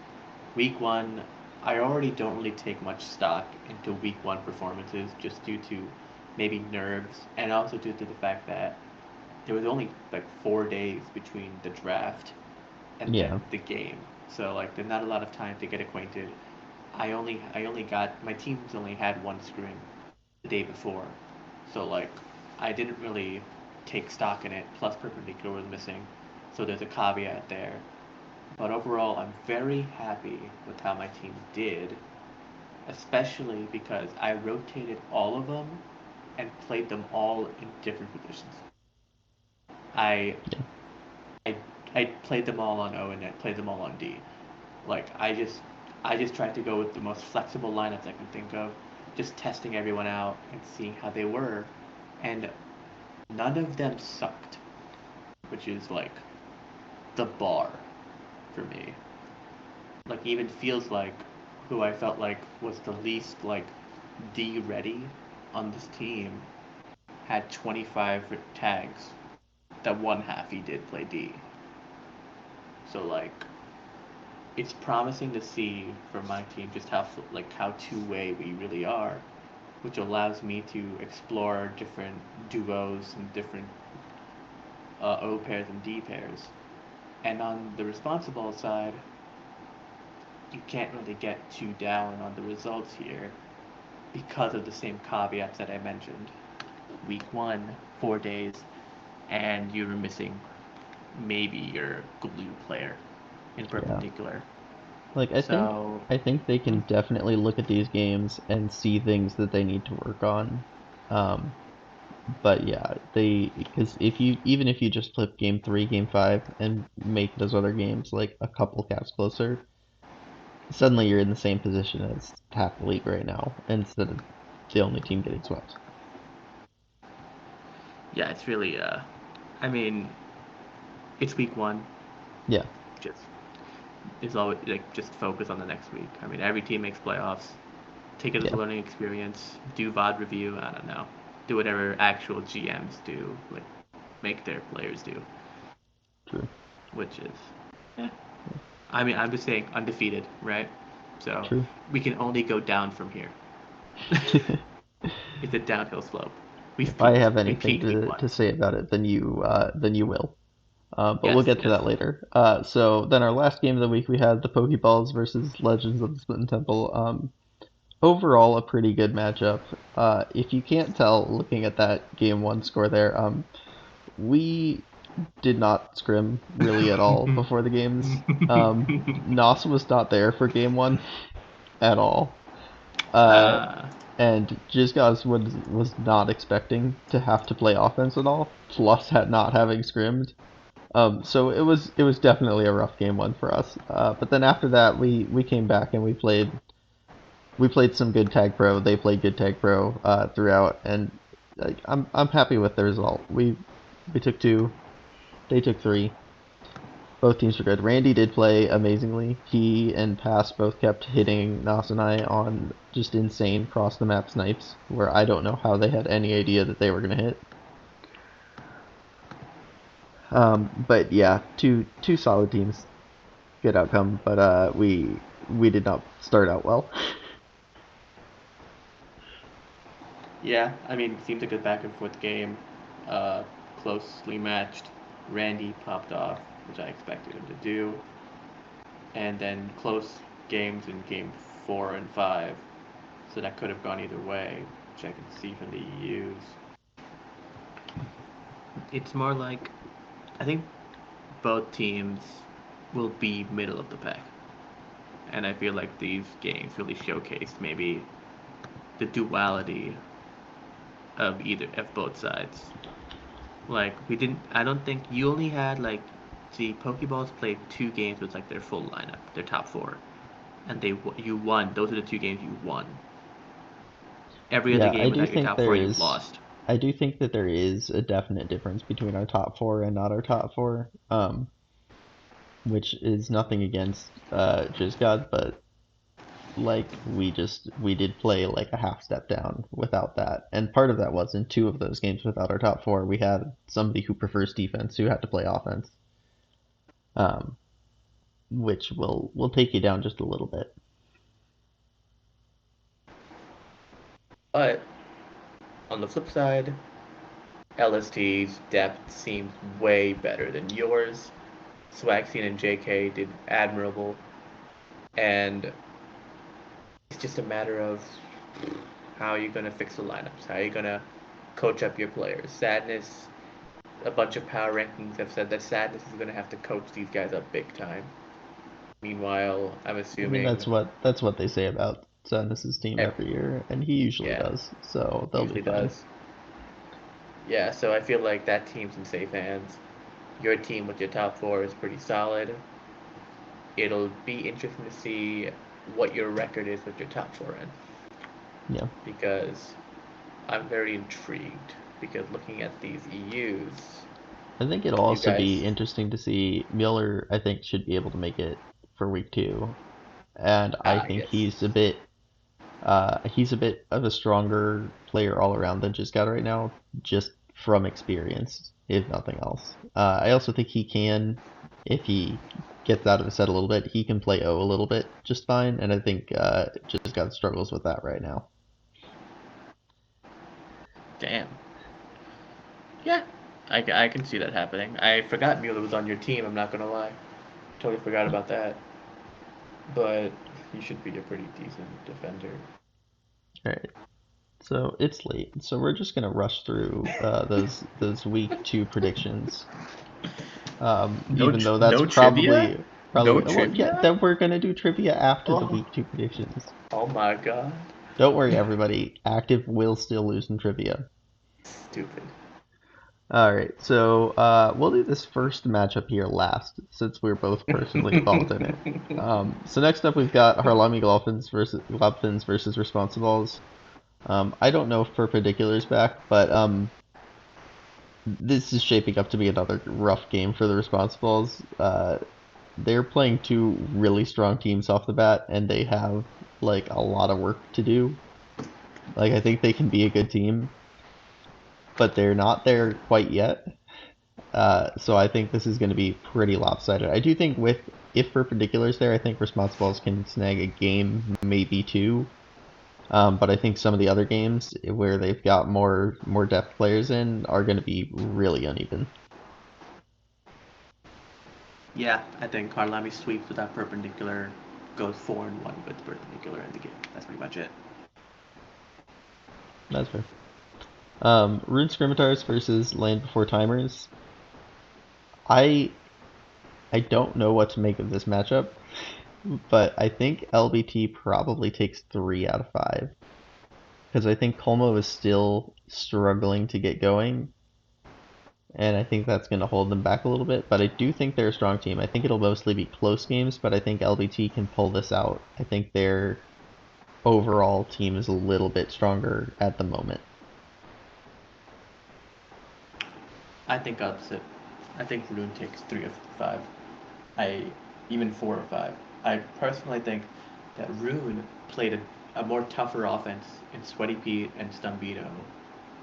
week one, I already don't really take much stock into week one performances just due to maybe nerves and also due to the fact that there was only like 4 days between the draft and Yeah, then the game. So like there's not a lot of time to get acquainted. I only got my teams only had one scrim the day before. So like I didn't really take stock in it. Plus perpendicular was missing. So there's a caveat there. But overall I'm very happy with how my team did, especially because I rotated all of them and played them all in different positions. I yeah, I I played them all on O and I played them all on D. Like I just tried to go with the most flexible lineups I can think of, just testing everyone out and seeing how they were, and none of them sucked, which is like the bar for me. Like even feels like who I felt like was the least like D ready on this team had 25 tags. That one half he did play D. So like it's promising to see from my team just how two-way we really are, which allows me to explore different duos and different O pairs and D pairs. And on the responsible side, you can't really get too down on the results here because of the same caveats that I mentioned. Week one, 4 days, and you were missing maybe your glue player in yeah. perpendicular. Like So, I think they hmm, can definitely look at these games and see things that they need to work on. Um, but yeah, they because if you even if you just flip game 3, game 5, and make those other games like a couple caps closer, suddenly you're in the same position as half the league right now, instead of the only team getting swept. Yeah, it's really I mean, it's week 1. Yeah, Just it's always like just focus on the next week. I mean, every team makes playoffs. Take it as a yeah, learning experience. Do VOD review. I don't know. Do whatever actual GMs do, like make their players do, true, which is, yeah. I mean, I'm just saying undefeated, right? So true. we can only go down from here. It's a downhill slope. We've If I peaked. have We anything peaked week one. to say about it, then you will. But we'll Yes, get to yes. that later. So then our last game of the week, we had the Pokeballs versus Legends of the Splitting Temple. Overall, a pretty good matchup. If you can't tell, looking at that game one score there, we did not scrim really at all before the games. Nos was not there for game one at all. Uh, uh, and Jizgaz was not expecting to have to play offense at all, plus not having scrimmed. So it was definitely a rough game one for us. But then after that, we came back and we played some good tag pro. They played good tag pro throughout, and like, I'm happy with the result. We took 2, they took 3. Both teams were good. Randy did play amazingly. He and Pass both kept hitting Nas and I on just insane cross the map snipes, where I don't know how they had any idea that they were gonna hit. But yeah, two solid teams, good outcome. But we did not start out well. yeah, I mean, it seems like a back and forth game. Uh, Closely matched. Randy popped off, which I expected him to do. And then close games in game 4 and 5. So that could have gone either way, which I can see from the EUs. It's more like I think both teams will be middle of the pack. And I feel like these games really showcased maybe the duality of both sides. Like I don't think you only had like the Pokeballs played 2 games with like their full lineup, their top 4, and you won. Those are the 2 games you won. Every other Yeah, game without your top 4 you lost. I do think that there is a definite difference between our top four and not our top four. Which is nothing against Just God, but like we did play like a half step down without that. And part of that was in 2 of those games without our top four, we had somebody who prefers defense who had to play offense. Um, which will take you down just a little bit. But on the flip side, LST's depth seems way better than yours. Swaxian and JK did admirable, and it's just a matter of how you're gonna fix the lineups, how you're gonna coach up your players. Sadness, a bunch of power rankings have said that Sadness is gonna have to coach these guys up big time. Meanwhile, I'm I mean, assuming, that's what they say about Sadness's team ev- every year, and he usually yeah, does, so they'll be usually fine. does. Yeah, so I feel like that team's in safe hands. Your team with your top 4 is pretty solid. It'll be interesting to see what your record is with your top 4 in, Yeah. because I'm very intrigued. Because looking at these EUs, I think it'll you also be guys, interesting to see Mueller. I think should be able to make it for week 2, and I think yes, he's a bit of a stronger player all around than just got right now, just from experience, if nothing else. I also think he can, if he gets out of his head a little bit, he can play O a little bit just fine, and I think just got struggles with that right now. damn, yeah, I can see that happening. I forgot Mueller was on your team. I'm not gonna lie, totally forgot about that. But he should be a pretty decent defender. All right. So it's late, so we're just gonna rush through those week 2 predictions. Even though that's No trivia, no probably well, yeah. trivia. Then we're gonna do trivia after the Oh, week 2 predictions. oh my god, Don't worry, everybody. Active will still lose in trivia. stupid. All right, so we'll do this first matchup here last, since we're both personally involved in it. So next up, we've got Harlami Globfins versus Responsibles. I don't know if Perpendicular's back, but this is shaping up to be another rough game for the Responsibles. They're playing two really strong teams off the bat, and they have like a lot of work to do. Like I think they can be a good team, but they're not there quite yet. So I think this is going to be pretty lopsided. I do think if Perpendicular's there, I think Responsibles can snag a game, maybe two. But I think some of the other games where they've got more depth players in are going to be really uneven. Yeah, I think Harlami sweeps without Perpendicular, goes 4-1 with Perpendicular in the game. That's pretty much it. That's fair. Rune Scrimitars versus Land Before Timers. I don't know what to make of this matchup, but I think LBT probably takes 3 out of 5. Because I think Colmo is still struggling to get going, and I think that's going to hold them back a little bit. But I do think they're a strong team. I think it'll mostly be close games, but I think LBT can pull this out. I think their overall team is a little bit stronger at the moment. I think opposite. I think Rune takes 3 of 5. Even 4 or 5. I personally think that Rune played a more tougher offense in Sweaty Pete and Stumbino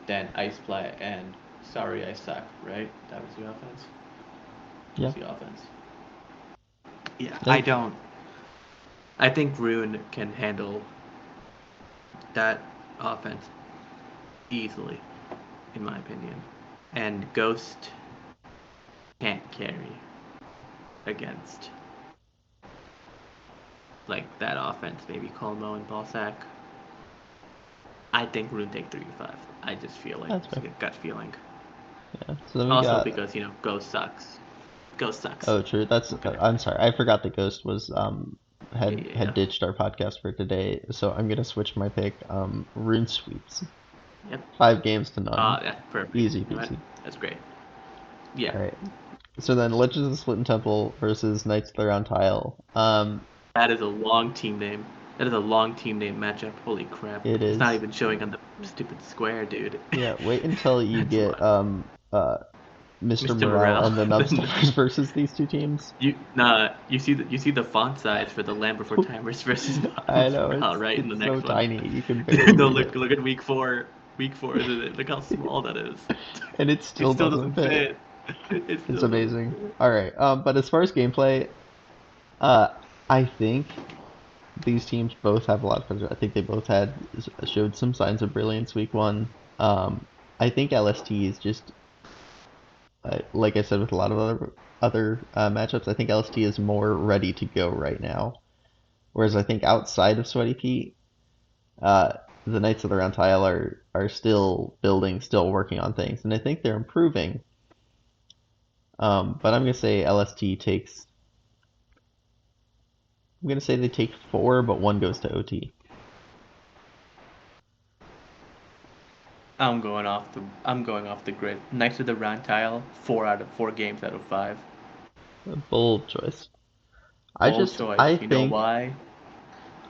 than Iceplay and Sorry I Suck, right? That was the offense? Yeah. The offense. Yeah, Yeah. I think Rune can handle that offense easily, in my opinion. And Ghost can't carry against like that offense, maybe Colmo and Balsac. I think Rune take 3-5. I just feel like That's it's fair. a gut feeling. Yeah. So then we Also got. because, Ghost sucks. Ghost sucks. Oh, true. That's. Okay. I'm sorry. I forgot the Ghost was had Yeah. ditched our podcast for today. So I'm gonna switch my pick. Rune Sweeps. Yep. 5 games to none. Yeah, perfect. Easy You know what? peasy. That's great. Yeah. All right. So then Legends of the Splitting Temple versus Knights of the Round Tile. That is a long team name. That is a long team name matchup. Holy crap. It It's not is. even showing on the stupid square, dude. Yeah. Wait until you That's a get lot. Mr. Mr. Morale Morale. and the Nubstuffers versus these two teams. You see the font size for the Land Before Timers versus I Mr. know Morale right in the it's so next one. tiny you can barely No, read it, look at week 4. Week 4 is it? Look how small that is. and it It still still doesn't doesn't fit. fit. It It's still doesn't amazing. fit. All right. But as far as gameplay, I think these teams both have a lot of potential. I think they both showed some signs of brilliance week 1. I think LST is just like I said with a lot of other matchups. I think LST is more ready to go right now, whereas I think outside of Sweaty Pete, uh, the Knights of the Round Tile are still building, still working on things, and I think they're improving. But I'm gonna say LST takes. I'm gonna say they take 4, but 1 goes to OT. I'm going off the grid. Knights of the Round Tile, 4 games out of 5. A bold choice. Bold choice. I You know think why?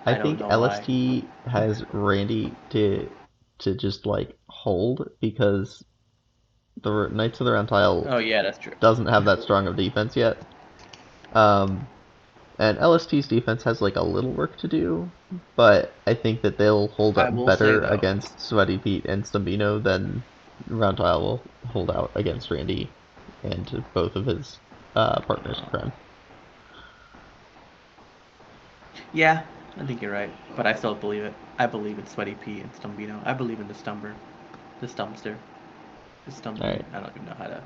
I I don't think know why. LST has Randy to just like hold because the Knights of the Round Tile Oh yeah, that's true. doesn't have that strong of defense yet. Um, and LST's defense has like a little work to do, but I think that they'll hold I up will say better though, against Sweaty Pete and Stumbino than Round Tile will hold out against Randy and both of his partners in crime. yeah, I think you're right, but I still believe it. I believe in Sweaty Pea and Stumbino. I believe in the Stumpster, the All Stumpy. right. I don't even know how to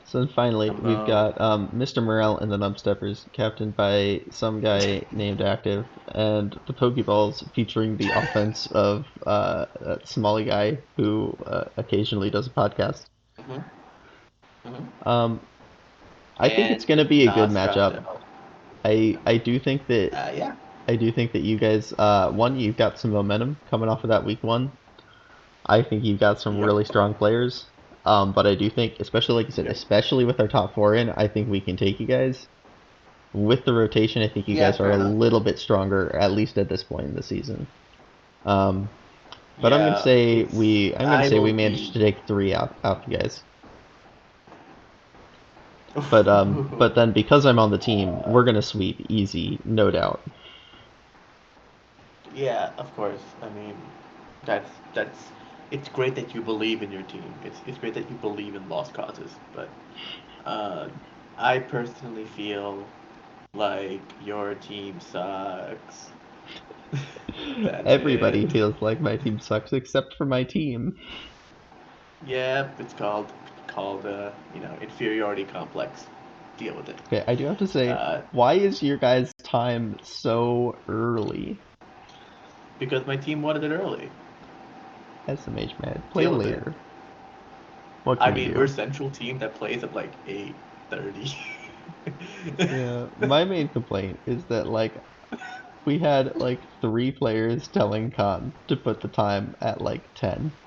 So then finally, we've Stumbo. got Mr. Morel and the Nubsteppers, captained by some guy named Active, and the Pokeballs featuring the offense of that Smalley guy who occasionally does a podcast. Mm-hmm. Mm-hmm. Um, I think And it's going to be a good matchup. Nostrato. I do think that Yeah. you guys one you've got some momentum coming off of that week 1. I think you've got some Yep. really strong players. But I do think, especially like you said, especially with our top four in, I think we can take you guys. With the rotation, I think you Yeah, guys are fair a enough. little bit stronger, at least at this point in the season. But I'm gonna Yeah, say it's. I'm gonna I say will we managed be. to take three out you guys. But then because I'm on the team, we're gonna sweep easy, no doubt. Yeah, of course. I mean, that's. It's great that you believe in your team. It's great that you believe in lost causes. But uh, I personally feel like your team sucks. That's Everybody it. feels like my team sucks except for my team. Yeah, it's called inferiority complex. Deal with it. Okay, I do have to say, Uh, why is your guys' time so early? because my team wanted it early. SMH man, play Deal with it. later. What I can you mean, we're a do? central team that plays at like 8:30. Yeah, my main complaint is that like we had like three players telling Khan to put the time at like 10.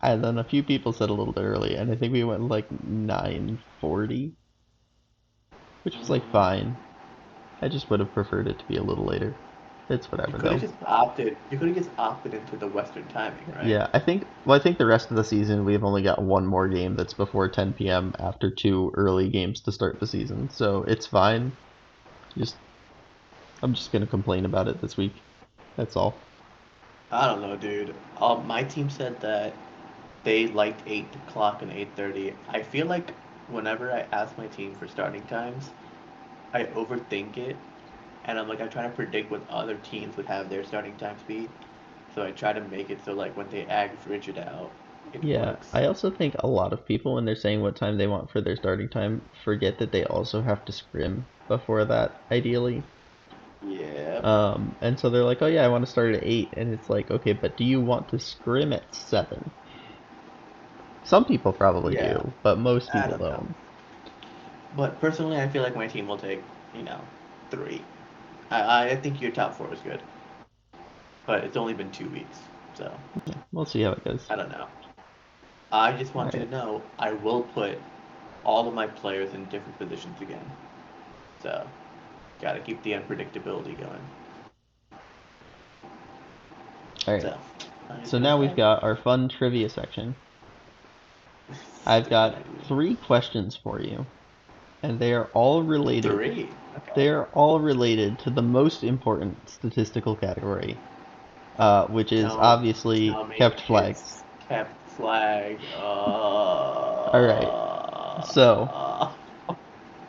And then a few people said a little bit early, and I think we went like 9:40, which was like fine. I just would have preferred it to be a little later. It's You whatever could have though. just opted. You could have just opted into the Western timing, right? Yeah, I think the rest of the season we've only got one more game that's before 10 p.m. after two early games to start the season. So it's fine. Just I'm just gonna complain about it this week. That's all. I don't know, dude. My team said that they liked 8 o'clock and 8:30. I feel like whenever I ask my team for starting times, I overthink it, and I'm trying to predict what other teams would have their starting times be. So I try to make it so like when they average it out, it Yeah, works. I also think a lot of people when they're saying what time they want for their starting time forget that they also have to scrim before that, ideally. Yeah. And so they're like, oh yeah, I want to start at 8, and it's like, okay, but do you want to scrim at 7? Some people probably Yeah. do, but most I people don't know. don't. But personally, I feel like my team will take, 3. I think your top 4 is good, but it's only been 2 weeks, so We'll see how it goes. I don't know. I just want you Alright, to know I will put all of my players in different positions again. So, gotta keep the unpredictability going. alright. So, I'm just So gonna now we've say got our fun trivia section. I've stupid got idea. 3 questions for you, and they are all related. 3. They Okay. are all related to the most important statistical category, which is Don't obviously tell me kept it's flags. kept flag. Alright, so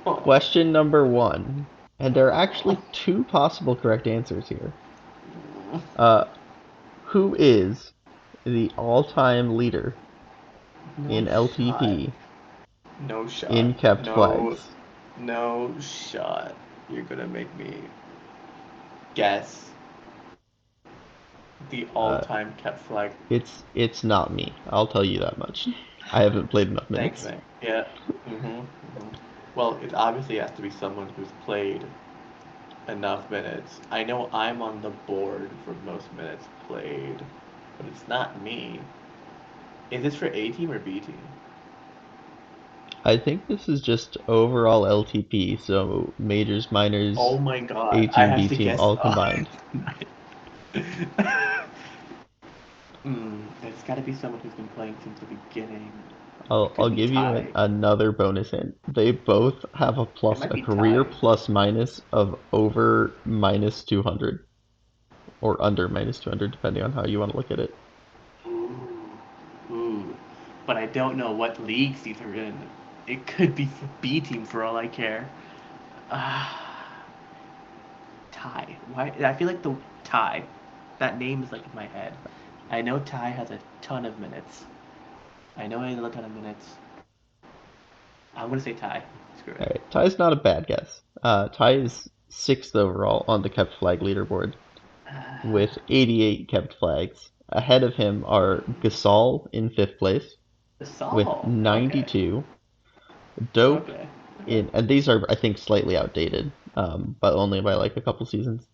question number 1, and there are actually 2 possible correct answers here. Uh, who is the all-time leader No in shot. LTP No shot. in kept No, flags? no shot. You're gonna make me guess the Uh, all-time kept flag. it's not me. I'll tell you that much. I haven't played enough Thanks, minutes. man. Yeah. Well, it obviously has to be someone who's played enough minutes. I know I'm on the board for most minutes played, but it's not me. Is this for A team or B team? I think this is just overall LTP, so majors, Oh minors, my A god, I team, have B to team, guess. all combined. It's got to be someone who's been playing since the beginning. It I'll could be give you Ty. another bonus hint. They both have It might a be career Ty. plus minus of over minus 200 or under minus 200, depending on how you want to look at it. Ooh, ooh. But I don't know what leagues these are in. It could be for B team for all I care. Ah, Ty. Why? I feel like the Ty. That name is like in my head. I know Ty has a ton of minutes. I know he has a ton of minutes. I'm gonna say Ty. Screw All it. right, Ty's not a bad guess. Ty is 6th overall on the kept flag leaderboard with 88 kept flags. Ahead of him are Gasol in 5th place The with Saul. Okay. 92. Dope Okay. Okay. in, and these are I think slightly outdated, but only by like a couple seasons.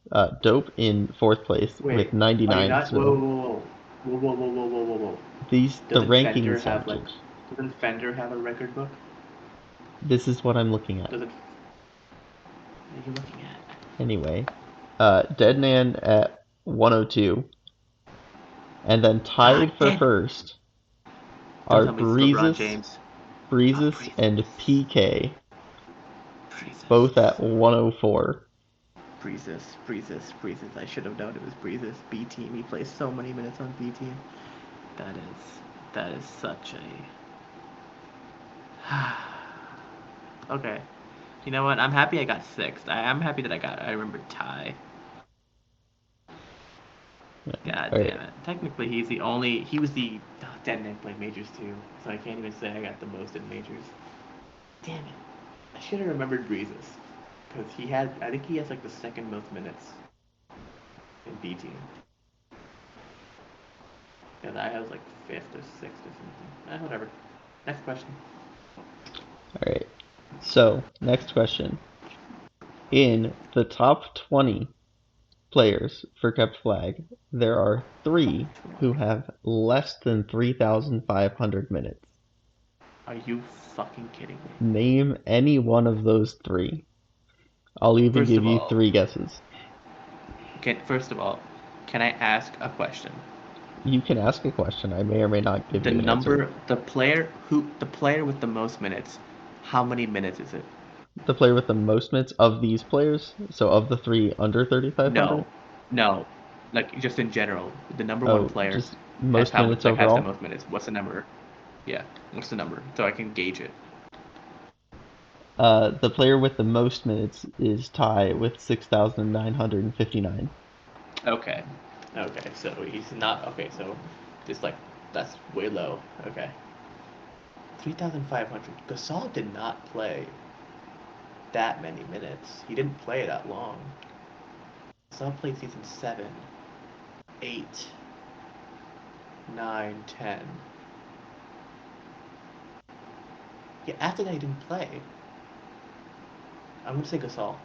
Dope in 4th place with Wait. Are you 99 not? Whoa, still. whoa, whoa. Whoa. The Doesn't Fender rankings have have like? changed. Doesn't Fender have a record book? This is what I'm looking at. Doesn't? What are you looking at? Anyway, Deadman at 102, and then Ah, tied for damn it. first Don't are tell me this is LeBron James. Breezes Breezes. and PK, Breezes. both at 104. Breezes. I should have known it was Breezes. B team. He plays so many minutes on B team. That is such a. Okay. You know what? I'm happy I got sixth. I'm happy that I remembered Ty. God All right. damn it. Technically, he was the. Oh, Deadman played majors too, so I can't even say I got the most in majors. Damn it. I should have remembered Breezes. Because I think he has like the second most minutes in B team. And I was like fifth or sixth or something. Whatever. Next question. All right. So, next question. In the top 20 players for kept flag, there are 3 who have less than 3,500 minutes. Are you fucking kidding me? Name any one of those 3. I'll even give you 3 guesses. First of all, can I ask a question? You can ask a question. I may or may not give you an answer. The player with the most minutes, how many minutes is it? The player with the most minutes of these players, so of the 3 under 3,500? No, like just in general, the number one Oh, player just most minutes has the overall? most minutes. What's the number? Yeah, what's the number so I can gauge it? The player with the most minutes is Ty with 6,959. Okay, so he's not okay. So just like that's way low. Okay, 3,500. Gasol did not play that many minutes. He didn't play that long. Gasol played season 7, 8, 9, 10. Yeah, after that he didn't play. I'm gonna say Gasol.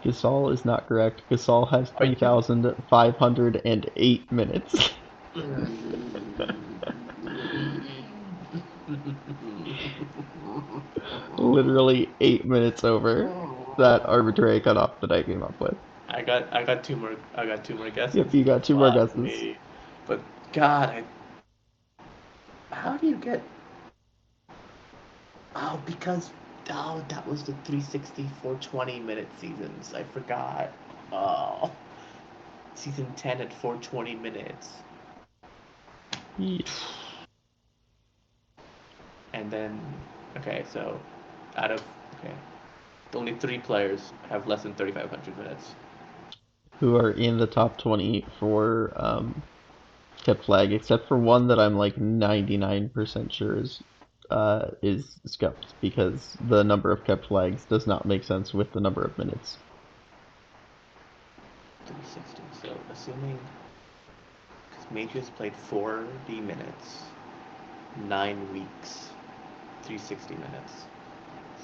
Gasol is not correct. Gasol has Are you? 3,508 minutes. Literally 8 minutes over that arbitrary cutoff that I came up with. I got two more Yep, guesses. you got 2 more Fuck guesses. me. But God, how do you get? Oh, because that was the 360 420 minute seasons. I forgot. Oh, season 10 at 420 minutes. Yeesh. And then so out of only 3 players have less than 3,500 minutes. Who are in the top 20 for kept flag, except for one that I'm like 99% sure is scuffed because the number of kept flags does not make sense with the number of minutes. 360. So assuming because Majors played 40 minutes, 9 weeks, 360 minutes.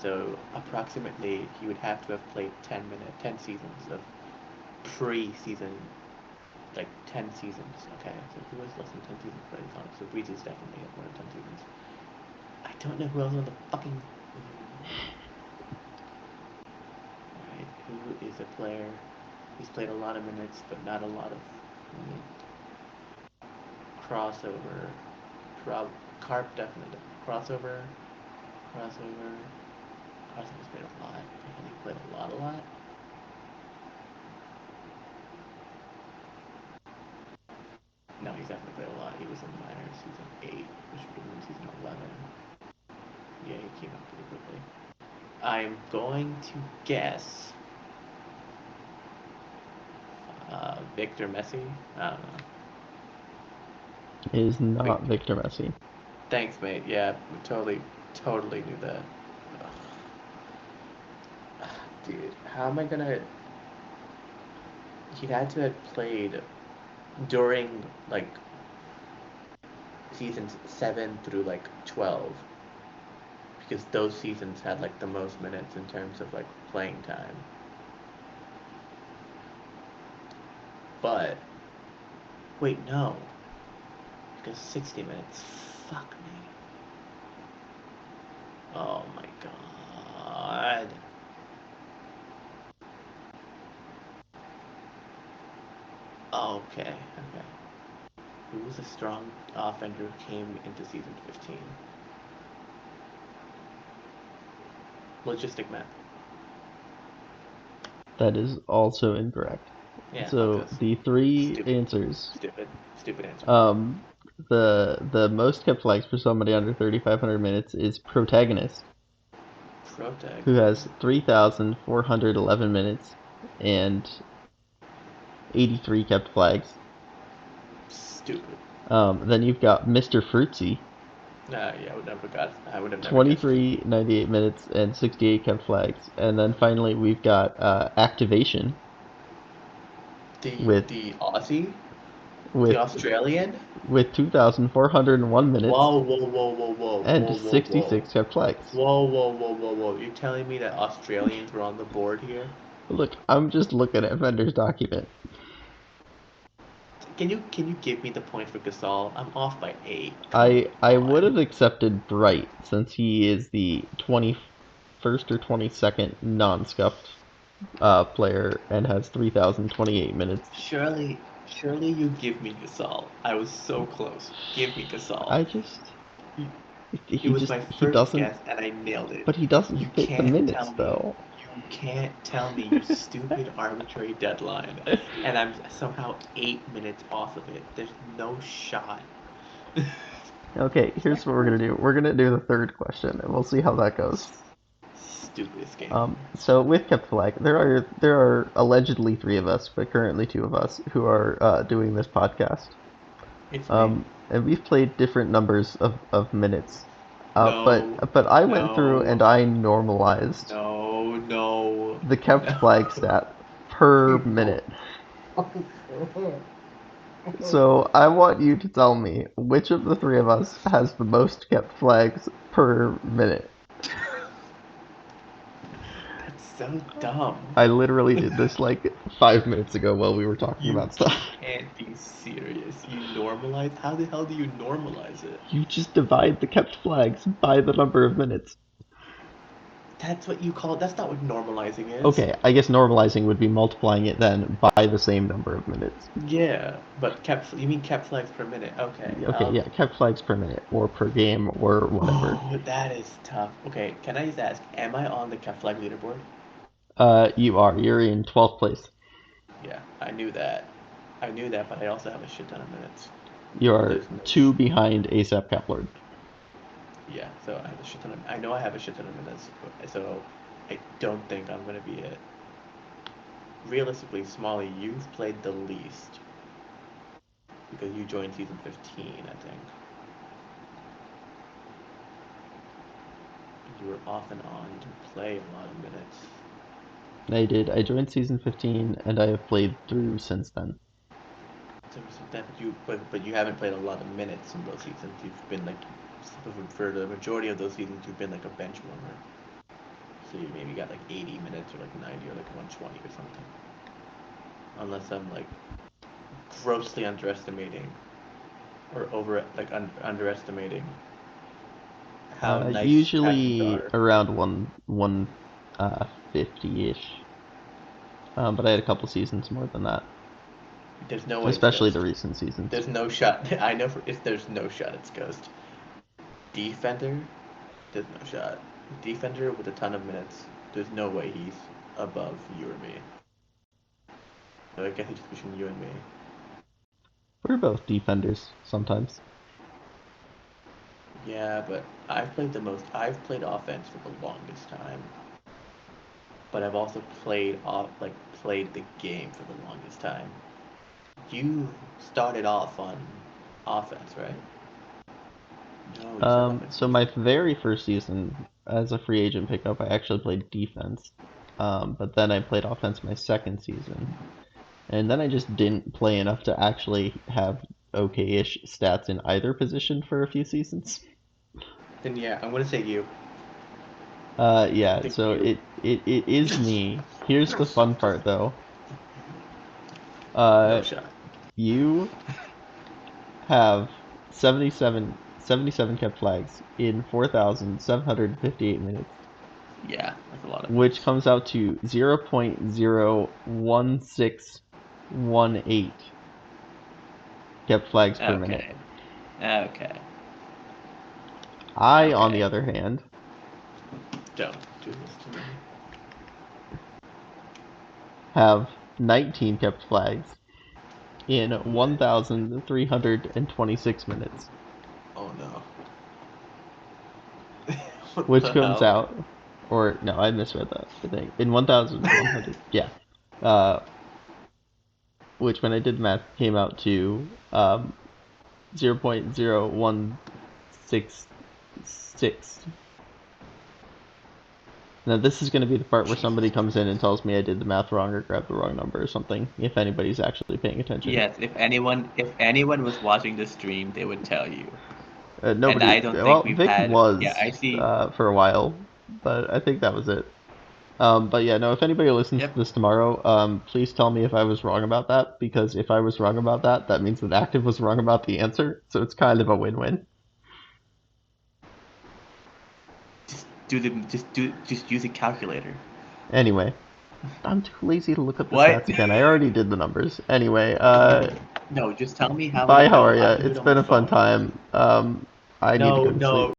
So approximately he would have to have played 10 seasons of pre-season, like 10 seasons. Okay, so who has less than 10 seasons played on? So Breeze is definitely have more than 10 seasons. I don't know who else on the fucking. Alright, who is a player? He's played a lot of minutes, but not a lot of crossover. Carp definitely crossover. Crossover's played a lot. I think he played a lot. No, he's definitely played a lot. He was in minors season 8, which would have been season 11. Yeah, he came up pretty quickly. I'm going to guess Victor Messi. I don't know. It is not Wait, Victor Messi. thanks, mate. Yeah, totally knew that. Ugh. Dude, how am I gonna? He had to have played during like seasons 7 through like 12 because those seasons had like the most minutes in terms of like playing time. But Wait, no. Because 60 minutes. Fuck me. Oh my god. Okay, okay. Who was a strong offender who came into season 15? Logistic math. That is also incorrect. Yeah, So fuck this. the three Stupid. answers. Stupid answer. The most kept flags for somebody under 3,500 minutes is protagonist, who has 3,411 minutes and 83 kept flags. Stupid. Then you've got Mr. Fruitsy, Yeah, I would never got. I would have never 23, 98 minutes and 68 kept flags. And then finally we've got Activation guessed. with The Aussie, with the Australian. with 2,401 minutes Whoa, and 66 kept flags. whoa. You're telling me that Australians were on the board here? Look, I'm just looking at Vendor's document. Can you give me the point for Gasol? I'm off by 8. I would have accepted Bright since he is the 21st or 22nd non-scuffed player and has 3,028 minutes. Surely you give me Gasol. I was so close. Give me Gasol. I just It was my he first doesn't, guess, and I nailed it. but he doesn't You fit the can't minutes tell me. though. You can't tell me your stupid arbitrary deadline, and I'm somehow 8 minutes off of it. There's no shot. Okay, here's what we're gonna do. We're gonna do the third question, and we'll see how that goes. Stupidest game. So with kept flag, there are allegedly three of us, but currently two of us who are doing this podcast. It's me. And we've played different numbers of minutes. No, but I went through no, and I normalized no. the kept flag stat per minute. So I want you to tell me which of the three of us has the most kept flags per minute. That's so dumb. I literally did this like 5 minutes ago while we were talking You about stuff. can't be serious. You normalize? How the hell do you normalize it? You just divide the kept flags by the number of minutes. That's what you call. That's not what normalizing is. Okay, I guess normalizing would be multiplying it then by the same number of minutes. Yeah, but you mean kept flags per minute? Okay. Okay, yeah, kept flags per minute or per game or whatever. Oh, that is tough. Okay, can I just ask, am I on the kept flag leaderboard? You are. You're in 12th place. Yeah, I knew that. But I also have a shit ton of minutes. You are two behind ASAP Caplord. Yeah, so I have a shit ton of. I know I have a shit ton of minutes, so I don't think I'm gonna be it. Realistically, Smalley, you've played the least because you joined season 15, I think. You were off and on to play a lot of minutes. I did. I joined season 15 and I have played through since then. But you haven't played a lot of minutes in those seasons. You've been like, for the majority of those seasons, you've been like a bench warmer. So you maybe got like 80 minutes or like 90 or like 120 or something. Unless I'm like grossly underestimating or underestimating how nice usually are. around 150-ish. But I had a couple seasons more than that. There's no way. Especially the recent seasons. There's no shot. I know if there's no shot, it's Ghost. Defender, there's no shot. Defender with a ton of minutes. There's no way he's above you or me. So I guess it's between you and me. We're both defenders sometimes. Yeah, but I've played offense for the longest time. But I've also played the game for the longest time. You started off on offense, right? No, So my very first season as a free agent pickup, I actually played defense. But then I played offense my second season. And then I just didn't play enough to actually have okay-ish stats in either position for a few seasons. Then yeah, I'm gonna say you. Yeah, so it is me. Here's the fun part though. No shot. You have 77 kept flags in 4,758 minutes, Yeah, that's a lot of which minutes. comes out to 0.01618 kept flags per minute. Okay. I, on Okay. the other hand, Don't do this to me. have 19 kept flags in 1,326 minutes, Oh no. What which the comes hell? out, or no, I misread that, I think, in 1,100, yeah, uh, which when I did math came out to 0.0166. Now this is going to be the part where somebody comes in and tells me I did the math wrong or grabbed the wrong number or something, if anybody's actually paying attention. Yes, if anyone was watching the stream, they would tell you. And Nobody, I don't think well, we've Vic had. Yeah, was I see. for a while, but I think that was it. But yeah, no, if anybody listens Yep. to this tomorrow, please tell me if I was wrong about that, because if I was wrong about that, that means that Active was wrong about the answer, so it's kind of a win-win. Just use a calculator. Anyway, I'm too lazy to look up the What? stats again. I already did the numbers. Anyway, No, just tell me how bye, it how are goes. ya? I'll do it It's on my been a fun phone. time. I need to No, go to sleep. no,